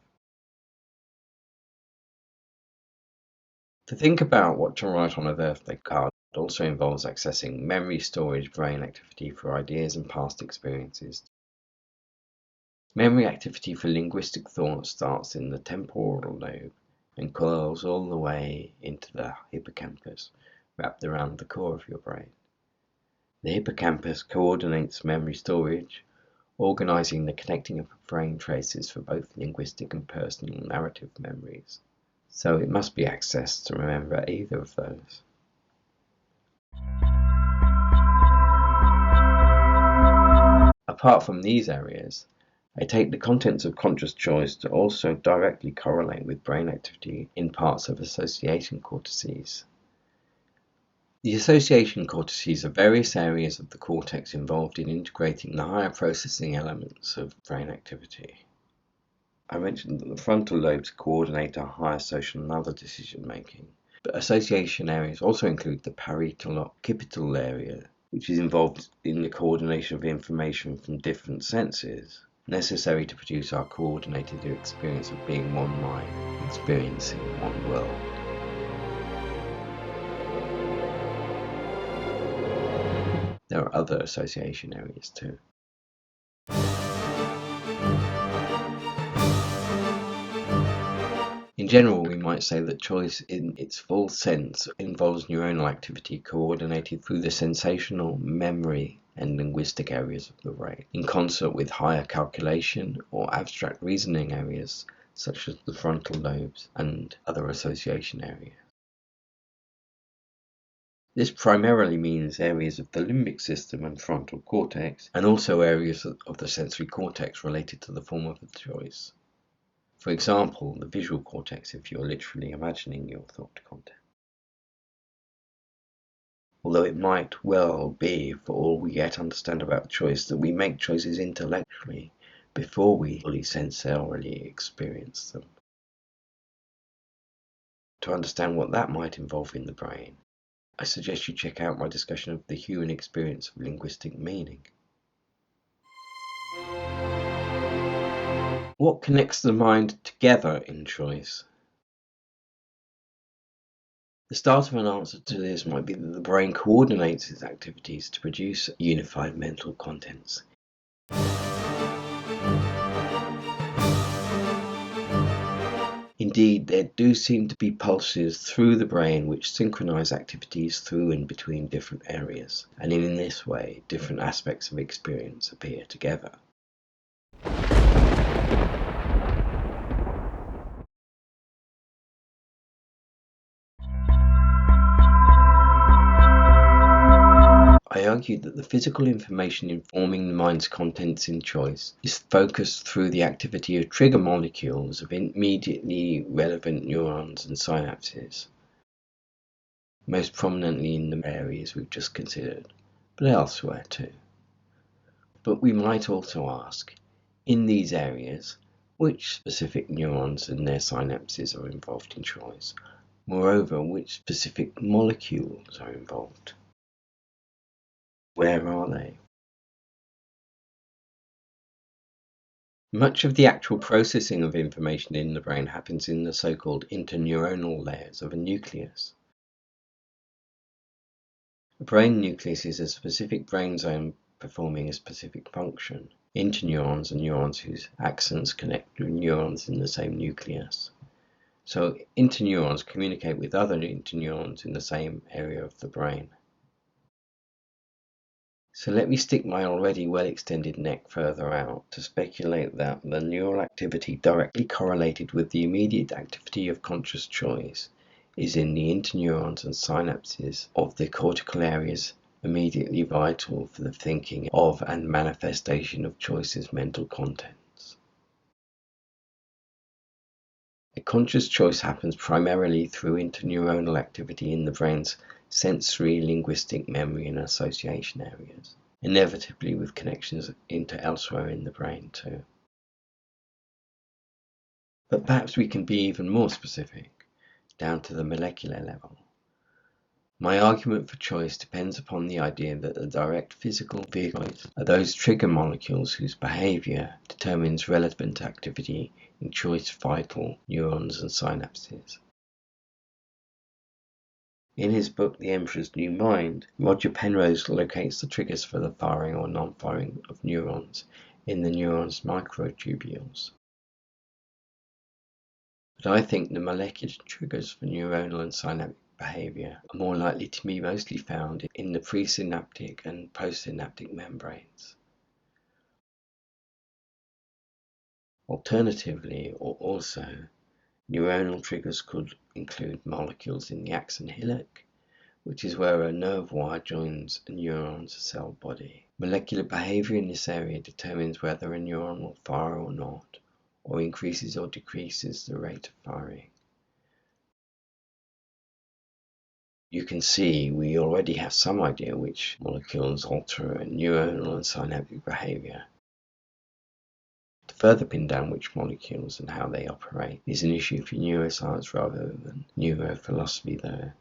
To think about what to write on a birthday card also involves accessing memory storage brain activity for ideas and past experiences. Memory activity for linguistic thought starts in the temporal lobe and coils all the way into the hippocampus, wrapped around the core of your brain. The hippocampus coordinates memory storage, organizing the connecting of brain traces for both linguistic and personal narrative memories. So it must be accessed to remember either of those. Apart from these areas, I take the contents of conscious choice to also directly correlate with brain activity in parts of association cortices. The association cortices are various areas of the cortex involved in integrating the higher processing elements of brain activity. I mentioned that the frontal lobes coordinate our higher social and other decision making, but association areas also include the parietal occipital area, which is involved in the coordination of information from different senses, necessary to produce our coordinated experience of being one mind, experiencing one world. There are other association areas too. In general, we might say that choice in its full sense involves neuronal activity coordinated through the sensational, memory, and linguistic areas of the brain, in concert with higher calculation or abstract reasoning areas such as the frontal lobes and other association areas. This primarily means areas of the limbic system and frontal cortex, and also areas of the sensory cortex related to the form of the choice. For example, the visual cortex if you're literally imagining your thought content. Although it might well be, for all we yet understand about choice, that we make choices intellectually before we fully sensorially experience them. To understand what that might involve in the brain, I suggest you check out my discussion of the human experience of linguistic meaning. What connects the mind together in choice? The start of an answer to this might be that the brain coordinates its activities to produce unified mental contents. Indeed, there do seem to be pulses through the brain which synchronize activities through and between different areas, and in this way, different aspects of experience appear together. I argued that the physical information informing the mind's contents in choice is focused through the activity of trigger molecules of immediately relevant neurons and synapses, most prominently in the areas we've just considered, but elsewhere too. But we might also ask, in these areas, which specific neurons and their synapses are involved in choice? Moreover, which specific molecules are involved? Where are they? Much of the actual processing of information in the brain happens in the so-called interneuronal layers of a nucleus. A brain nucleus is a specific brain zone performing a specific function. Interneurons are neurons whose axons connect with neurons in the same nucleus. So interneurons communicate with other interneurons in the same area of the brain. So let me stick my already well-extended neck further out to speculate that the neural activity directly correlated with the immediate activity of conscious choice is in the interneurons and synapses of the cortical areas immediately vital for the thinking of and manifestation of choice's mental contents. A conscious choice happens primarily through interneuronal activity in the brain's sensory, linguistic, memory and association areas, inevitably with connections into elsewhere in the brain too. But perhaps we can be even more specific, down to the molecular level. My argument for choice depends upon the idea that the direct physical vehicles are those trigger molecules whose behaviour determines relevant activity in choice-vital neurons and synapses. In his book The Emperor's New Mind, Roger Penrose locates the triggers for the firing or non-firing of neurons in the neuron's microtubules. But I think the molecular triggers for neuronal and synaptic behaviour are more likely to be mostly found in the presynaptic and postsynaptic membranes. Alternatively, or also, neuronal triggers could include molecules in the axon hillock, which is where a nerve wire joins a neuron's cell body. Molecular behavior in this area determines whether a neuron will fire or not, or increases or decreases the rate of firing. You can see we already have some idea which molecules alter neuronal and synaptic behavior. To further pin down which molecules and how they operate is an issue for neuroscience rather than neurophilosophy though,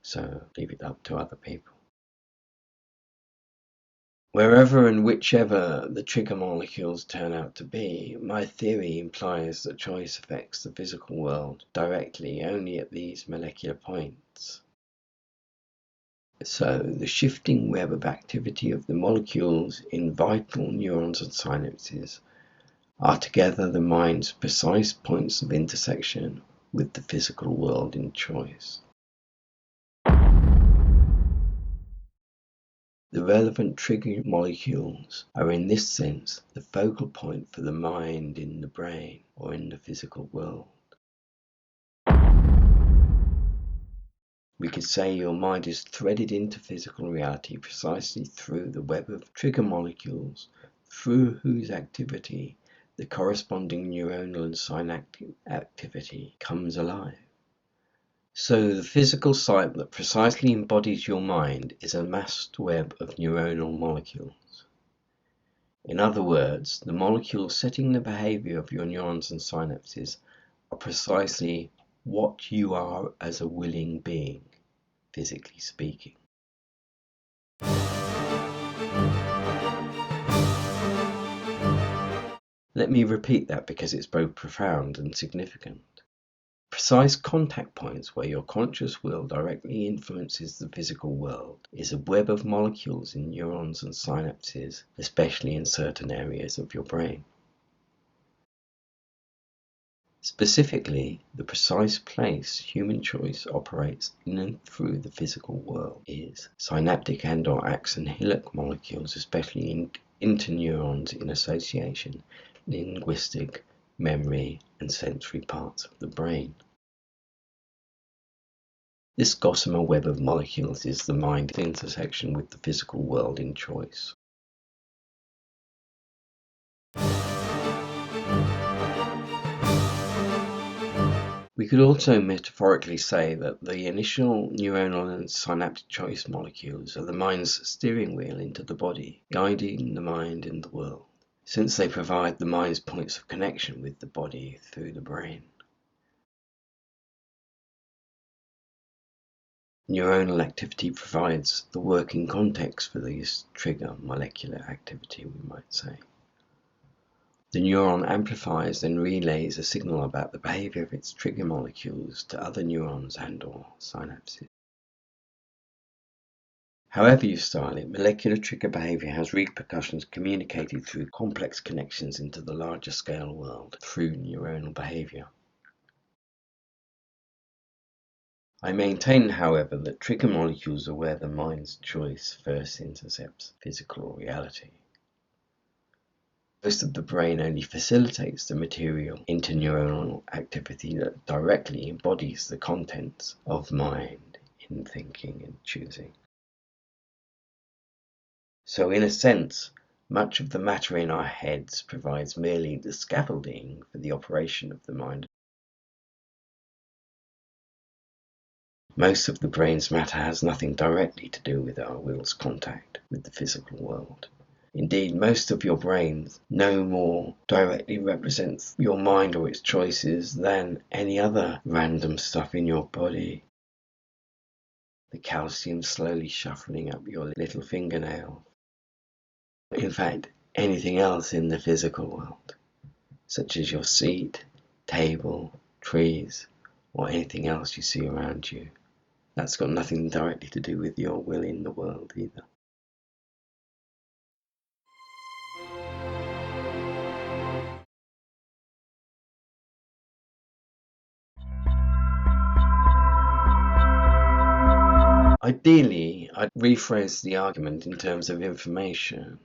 so leave it up to other people. Wherever and whichever the trigger molecules turn out to be, my theory implies that choice affects the physical world directly only at these molecular points. So the shifting web of activity of the molecules in vital neurons and synapses are together the mind's precise points of intersection with the physical world in choice. The relevant trigger molecules are in this sense the focal point for the mind in the brain or in the physical world. We could say your mind is threaded into physical reality precisely through the web of trigger molecules through whose activity the corresponding neuronal and synaptic activity comes alive. So the physical site that precisely embodies your mind is a massed web of neuronal molecules. In other words, the molecules setting the behavior of your neurons and synapses are precisely what you are as a willing being, physically speaking. Let me repeat that because it's both profound and significant. Precise contact points where your conscious will directly influences the physical world is a web of molecules in neurons and synapses, especially in certain areas of your brain. Specifically, the precise place human choice operates in and through the physical world is synaptic and/or axon hillock molecules, especially in interneurons in association, linguistic, memory, and sensory parts of the brain. This gossamer web of molecules is the mind's intersection with the physical world in choice. We could also metaphorically say that the initial neuronal and synaptic choice molecules are the mind's steering wheel into the body, guiding the mind in the world, since they provide the mind's points of connection with the body through the brain. Neuronal activity provides the working context for these trigger molecular activity, we might say. The neuron amplifies and relays a signal about the behavior of its trigger molecules to other neurons and/or synapses. However you style it, molecular trigger behavior has repercussions communicated through complex connections into the larger scale world through neuronal behavior. I maintain, however, that trigger molecules are where the mind's choice first intercepts physical reality. Most of the brain only facilitates the material interneuronal activity that directly embodies the contents of mind in thinking and choosing. So in a sense, much of the matter in our heads provides merely the scaffolding for the operation of the mind. Most of the brain's matter has nothing directly to do with our will's contact with the physical world. Indeed, most of your brain no more directly represents your mind or its choices than any other random stuff in your body. The calcium slowly shuffling up your little fingernail. In fact, anything else in the physical world, such as your seat, table, trees, or anything else you see around you. That's got nothing directly to do with your will in the world either. Ideally, I'd rephrase the argument in terms of information.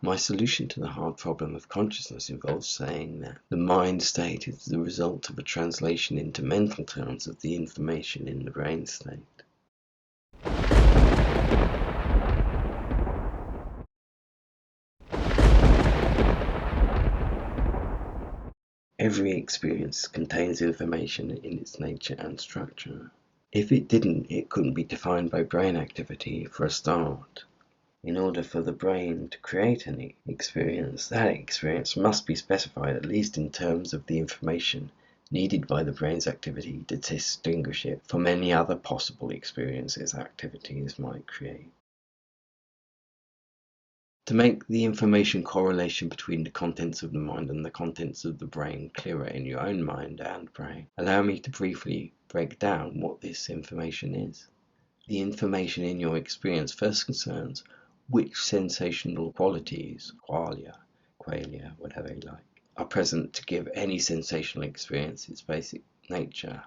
My solution to the hard problem of consciousness involves saying that the mind state is the result of a translation into mental terms of the information in the brain state. Every experience contains information in its nature and structure. If it didn't, it couldn't be defined by brain activity for a start. In order for the brain to create an experience, that experience must be specified at least in terms of the information needed by the brain's activity to distinguish it from any other possible experiences activities might create. To make the information correlation between the contents of the mind and the contents of the brain clearer in your own mind and brain, allow me to briefly break down what this information is. The information in your experience first concerns which sensational qualities, qualia, whatever you like, are present to give any sensational experience its basic nature.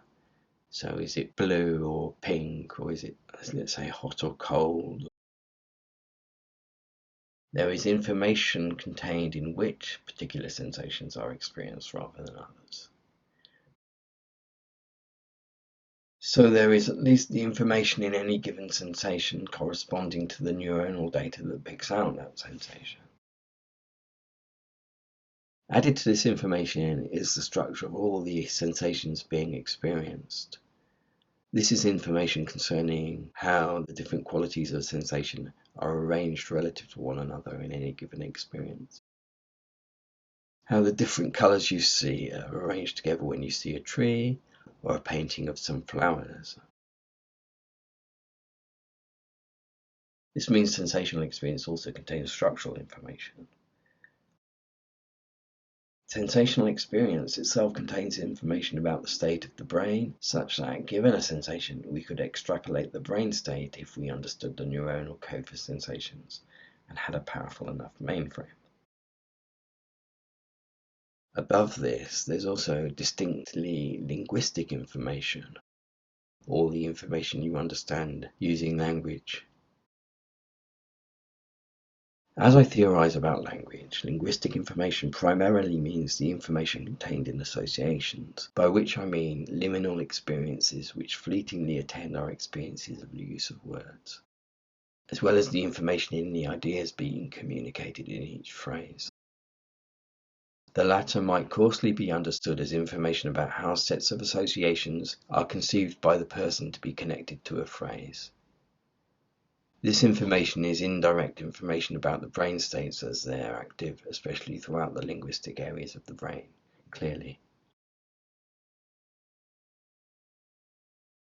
So is it blue or pink, or is it, let's say, hot or cold? There is information contained in which particular sensations are experienced rather than others. So there is at least the information in any given sensation corresponding to the neuronal data that picks out that sensation. Added to this information is the structure of all the sensations being experienced. This is information concerning how the different qualities of sensation are arranged relative to one another in any given experience. How the different colors you see are arranged together when you see a tree or a painting of some flowers. This means sensational experience also contains structural information. Sensational experience itself contains information about the state of the brain, such that given a sensation, we could extrapolate the brain state if we understood the neuronal code for sensations and had a powerful enough mainframe. Above this, there's also distinctly linguistic information, all the information you understand using language. As I theorize about language, linguistic information primarily means the information contained in associations, by which I mean liminal experiences which fleetingly attend our experiences of the use of words, as well as the information in the ideas being communicated in each phrase. The latter might coarsely be understood as information about how sets of associations are conceived by the person to be connected to a phrase. This information is indirect information about the brain states as they are active, especially throughout the linguistic areas of the brain, clearly.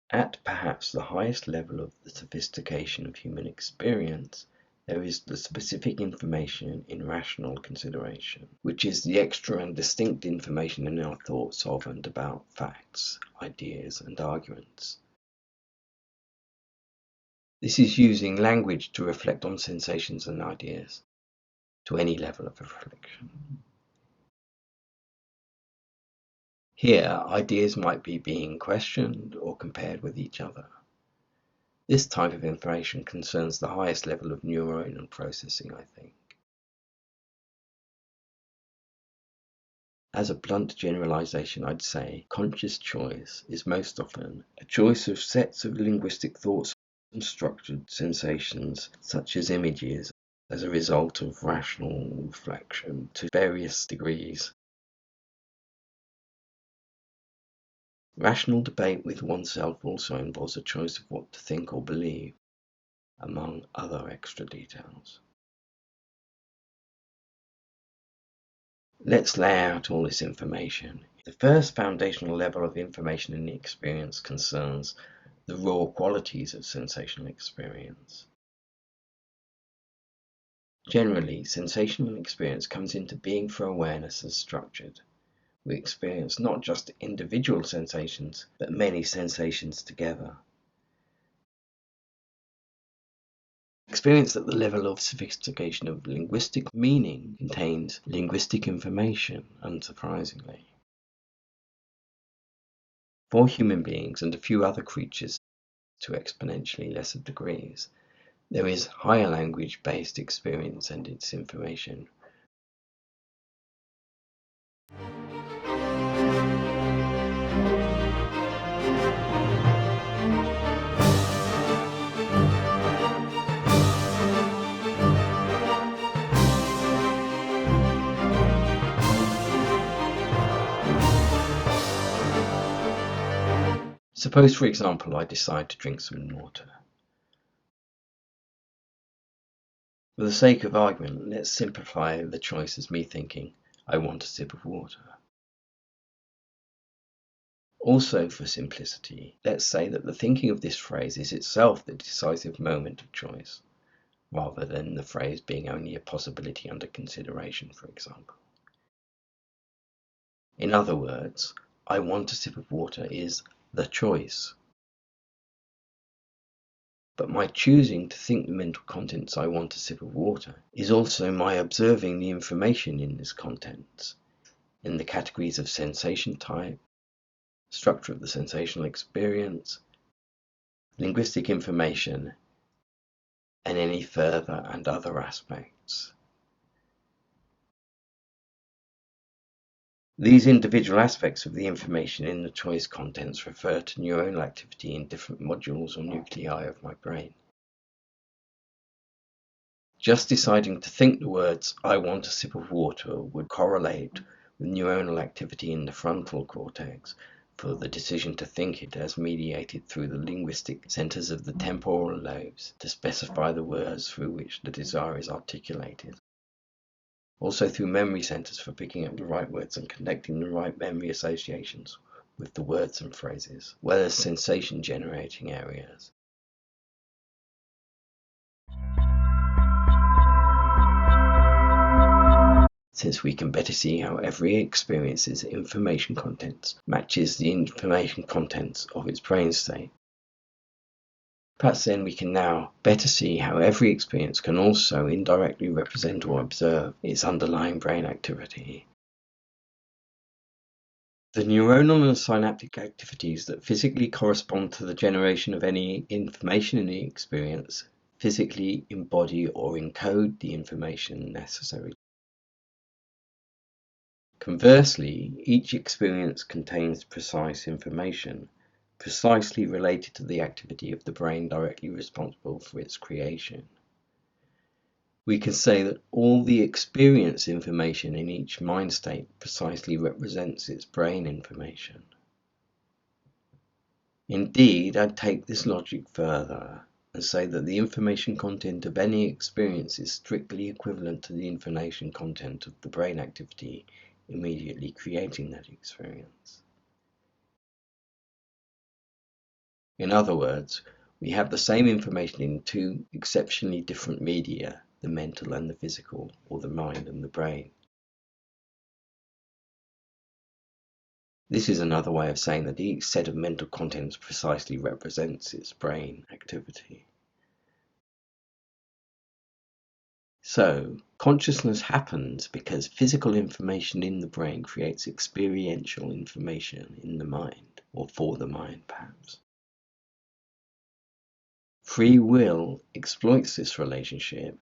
At perhaps the highest level of the sophistication of human experience, there is the specific information in rational consideration, which is the extra and distinct information in our thoughts of and about facts, ideas, and arguments. This is using language to reflect on sensations and ideas, to any level of reflection. Here, ideas might be being questioned or compared with each other. This type of information concerns the highest level of neuronal processing, I think. As a blunt generalization, I'd say conscious choice is most often a choice of sets of linguistic thoughts and structured sensations, such as images, as a result of rational reflection to various degrees. Rational debate with oneself also involves a choice of what to think or believe, among other extra details. Let's lay out all this information. The first foundational level of information in the experience concerns the raw qualities of sensational experience. Generally, sensational experience comes into being for awareness as structured. We experience not just individual sensations, but many sensations together. Experience at the level of sophistication of linguistic meaning contains linguistic information, unsurprisingly. For human beings and a few other creatures to exponentially lesser degrees, there is higher language-based experience and its information. Suppose, for example, I decide to drink some water. For the sake of argument, let's simplify the choice as me thinking, I want a sip of water. Also, for simplicity, let's say that the thinking of this phrase is itself the decisive moment of choice, rather than the phrase being only a possibility under consideration, for example. In other words, I want a sip of water is the choice. But my choosing to think the mental contents I want a sip of water is also my observing the information in this contents, in the categories of sensation type, structure of the sensational experience, linguistic information, and any further and other aspects. These individual aspects of the information in the choice contents refer to neuronal activity in different modules or nuclei of my brain. Just deciding to think the words, I want a sip of water, would correlate with neuronal activity in the frontal cortex for the decision to think it as mediated through the linguistic centers of the temporal lobes to specify the words through which the desire is articulated. Also through memory centers for picking up the right words and connecting the right memory associations with the words and phrases, well as sensation generating areas. Since we can better see how every experience's information contents matches the information contents of its brain state. Perhaps then we can now better see how every experience can also indirectly represent or observe its underlying brain activity. The neuronal and synaptic activities that physically correspond to the generation of any information in the experience physically embody or encode the information necessary. Conversely, each experience contains precise information, precisely related to the activity of the brain directly responsible for its creation. We can say that all the experience information in each mind state precisely represents its brain information. Indeed, I'd take this logic further and say that the information content of any experience is strictly equivalent to the information content of the brain activity immediately creating that experience. In other words, we have the same information in two exceptionally different media, the mental and the physical, or the mind and the brain. This is another way of saying that each set of mental contents precisely represents its brain activity. So, Consciousness happens because physical information in the brain creates experiential information in the mind, or for the mind perhaps. Free will exploits this relationship.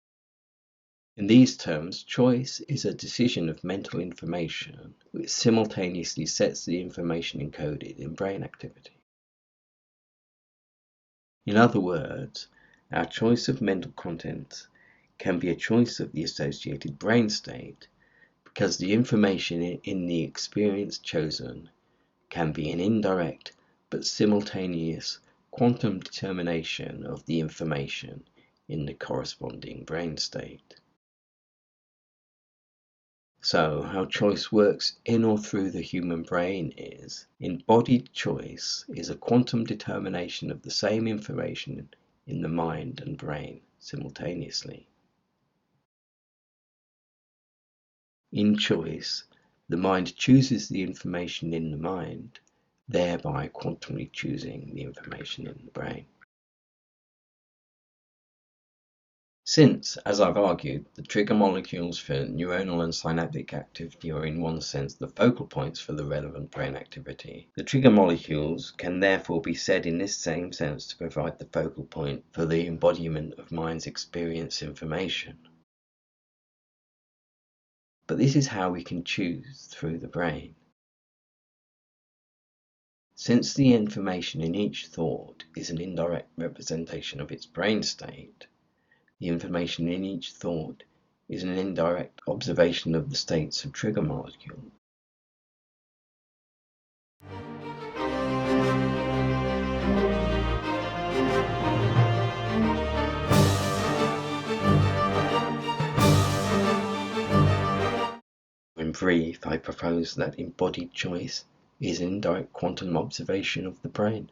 In these terms, choice is a decision of mental information which simultaneously sets the information encoded in brain activity. In other words, our choice of mental contents can be a choice of the associated brain state, because the information in the experience chosen can be an indirect but simultaneous quantum determination of the information in the corresponding brain state. So, how choice works in or through the human brain is, embodied choice is a quantum determination of the same information in the mind and brain simultaneously. In choice, the mind chooses the information in the mind, thereby quantumly choosing the information in the brain. Since, as I've argued, the trigger molecules for neuronal and synaptic activity are in one sense the focal points for the relevant brain activity, the trigger molecules can therefore be said in this same sense to provide the focal point for the embodiment of mind's experience information. But this is how we can choose through the brain. Since the information in each thought is an indirect representation of its brain state, the information in each thought is an indirect observation of the states of trigger molecules. In brief, I propose that embodied choice is an indirect quantum observation of the brain.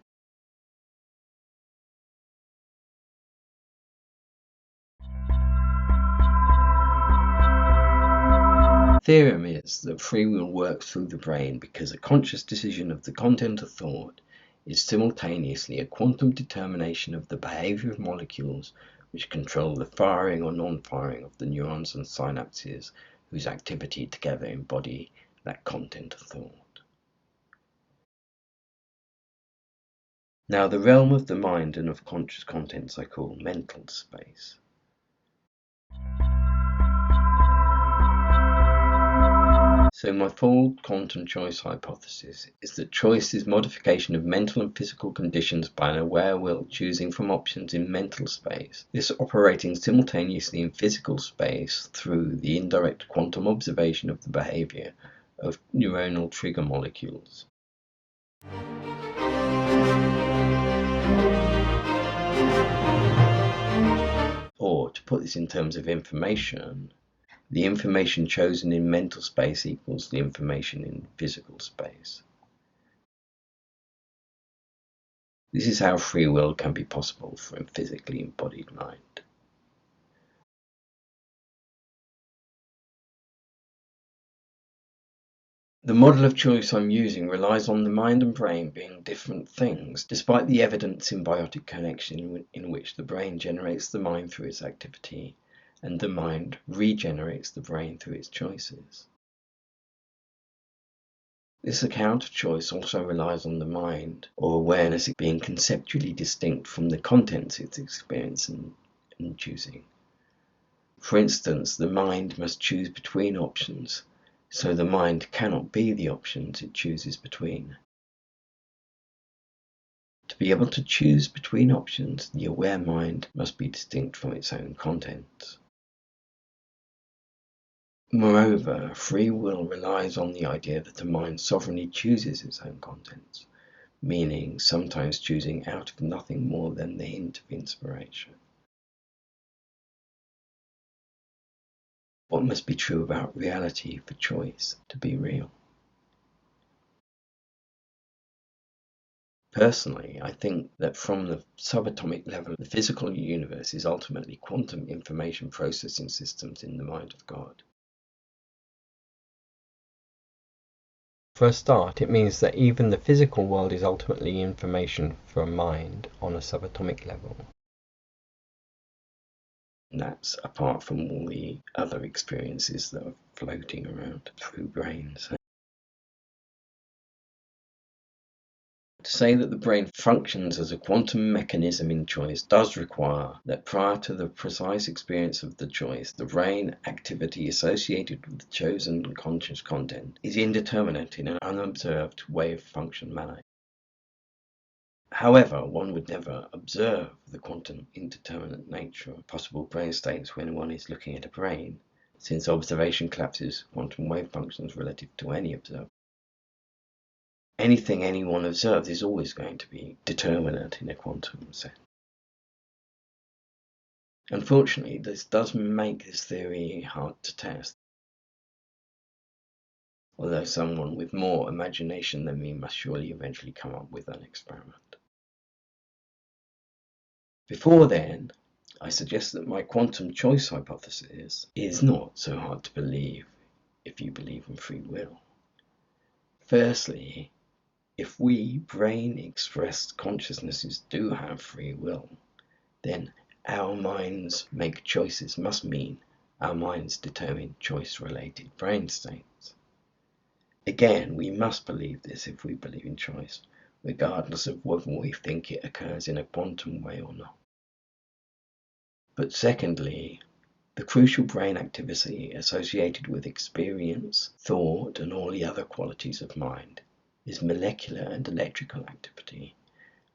Theorem is that free will works through the brain because a conscious decision of the content of thought is simultaneously a quantum determination of the behaviour of molecules which control the firing or non-firing of the neurons and synapses whose activity together embody that content of thought. Now, the realm of the mind and of conscious contents I call mental space. So my full quantum choice hypothesis is that choice is modification of mental and physical conditions by an aware will choosing from options in mental space, this operating simultaneously in physical space through the indirect quantum observation of the behavior of neuronal trigger molecules. Or, to put this in terms of information, the information chosen in mental space equals the information in physical space. This is how free will can be possible for a physically embodied mind. The model of choice I'm using relies on the mind and brain being different things, despite the evident symbiotic connection in which the brain generates the mind through its activity, and the mind regenerates the brain through its choices. This account of choice also relies on the mind, or awareness, being conceptually distinct from the contents it's experiencing and choosing. For instance, the mind must choose between options, so the mind cannot be the options it chooses between. To be able to choose between options, the aware mind must be distinct from its own contents. Moreover, free will relies on the idea that the mind sovereignly chooses its own contents, meaning sometimes choosing out of nothing more than the hint of inspiration. What must be true about reality for choice to be real? Personally, I think that from the subatomic level, the physical universe is ultimately quantum information processing systems in the mind of God. For a start, it means that even the physical world is ultimately information for a mind on a subatomic level. And that's apart from all the other experiences that are floating around through brains. To say that the brain functions as a quantum mechanism in choice does require that prior to the precise experience of the choice, the brain activity associated with the chosen conscious content is indeterminate in an unobserved wave function manner. However, one would never observe the quantum indeterminate nature of possible brain states when one is looking at a brain, since observation collapses quantum wave functions relative to any observer. Anything anyone observes is always going to be determinate in a quantum sense. Unfortunately, this does make this theory hard to test, although someone with more imagination than me must surely eventually come up with an experiment. Before then, I suggest that my quantum choice hypothesis is not so hard to believe if you believe in free will. Firstly, if we brain-expressed consciousnesses do have free will, then our minds make choices must mean our minds determine choice-related brain states. Again, we must believe this if we believe in choice, regardless of whether we think it occurs in a quantum way or not. But secondly, the crucial brain activity associated with experience, thought, and all the other qualities of mind is molecular and electrical activity,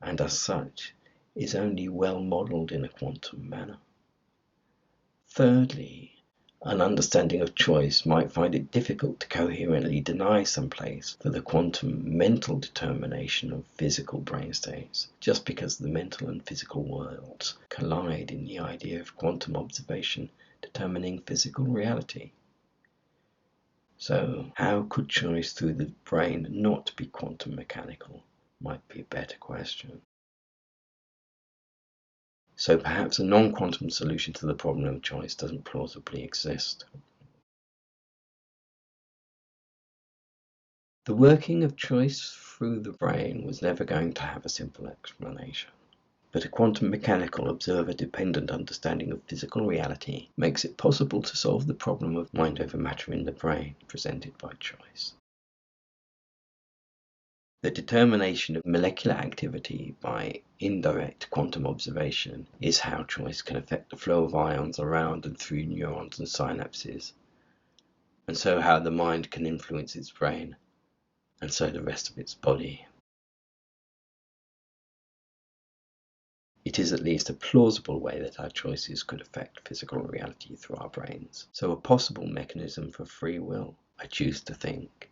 and as such is only well modelled in a quantum manner. Thirdly, an understanding of choice might find it difficult to coherently deny some place for the quantum mental determination of physical brain states, just because the mental and physical worlds collide in the idea of quantum observation determining physical reality. So, how could choice through the brain not be quantum mechanical might be a better question. So perhaps a non-quantum solution to the problem of choice doesn't plausibly exist. The working of choice through the brain was never going to have a simple explanation, but a quantum mechanical observer-dependent understanding of physical reality makes it possible to solve the problem of mind over matter in the brain presented by choice. The determination of molecular activity by indirect quantum observation is how choice can affect the flow of ions around and through neurons and synapses, and so how the mind can influence its brain, and so the rest of its body. It is at least a plausible way that our choices could affect physical reality through our brains, so a possible mechanism for free will, I choose to think.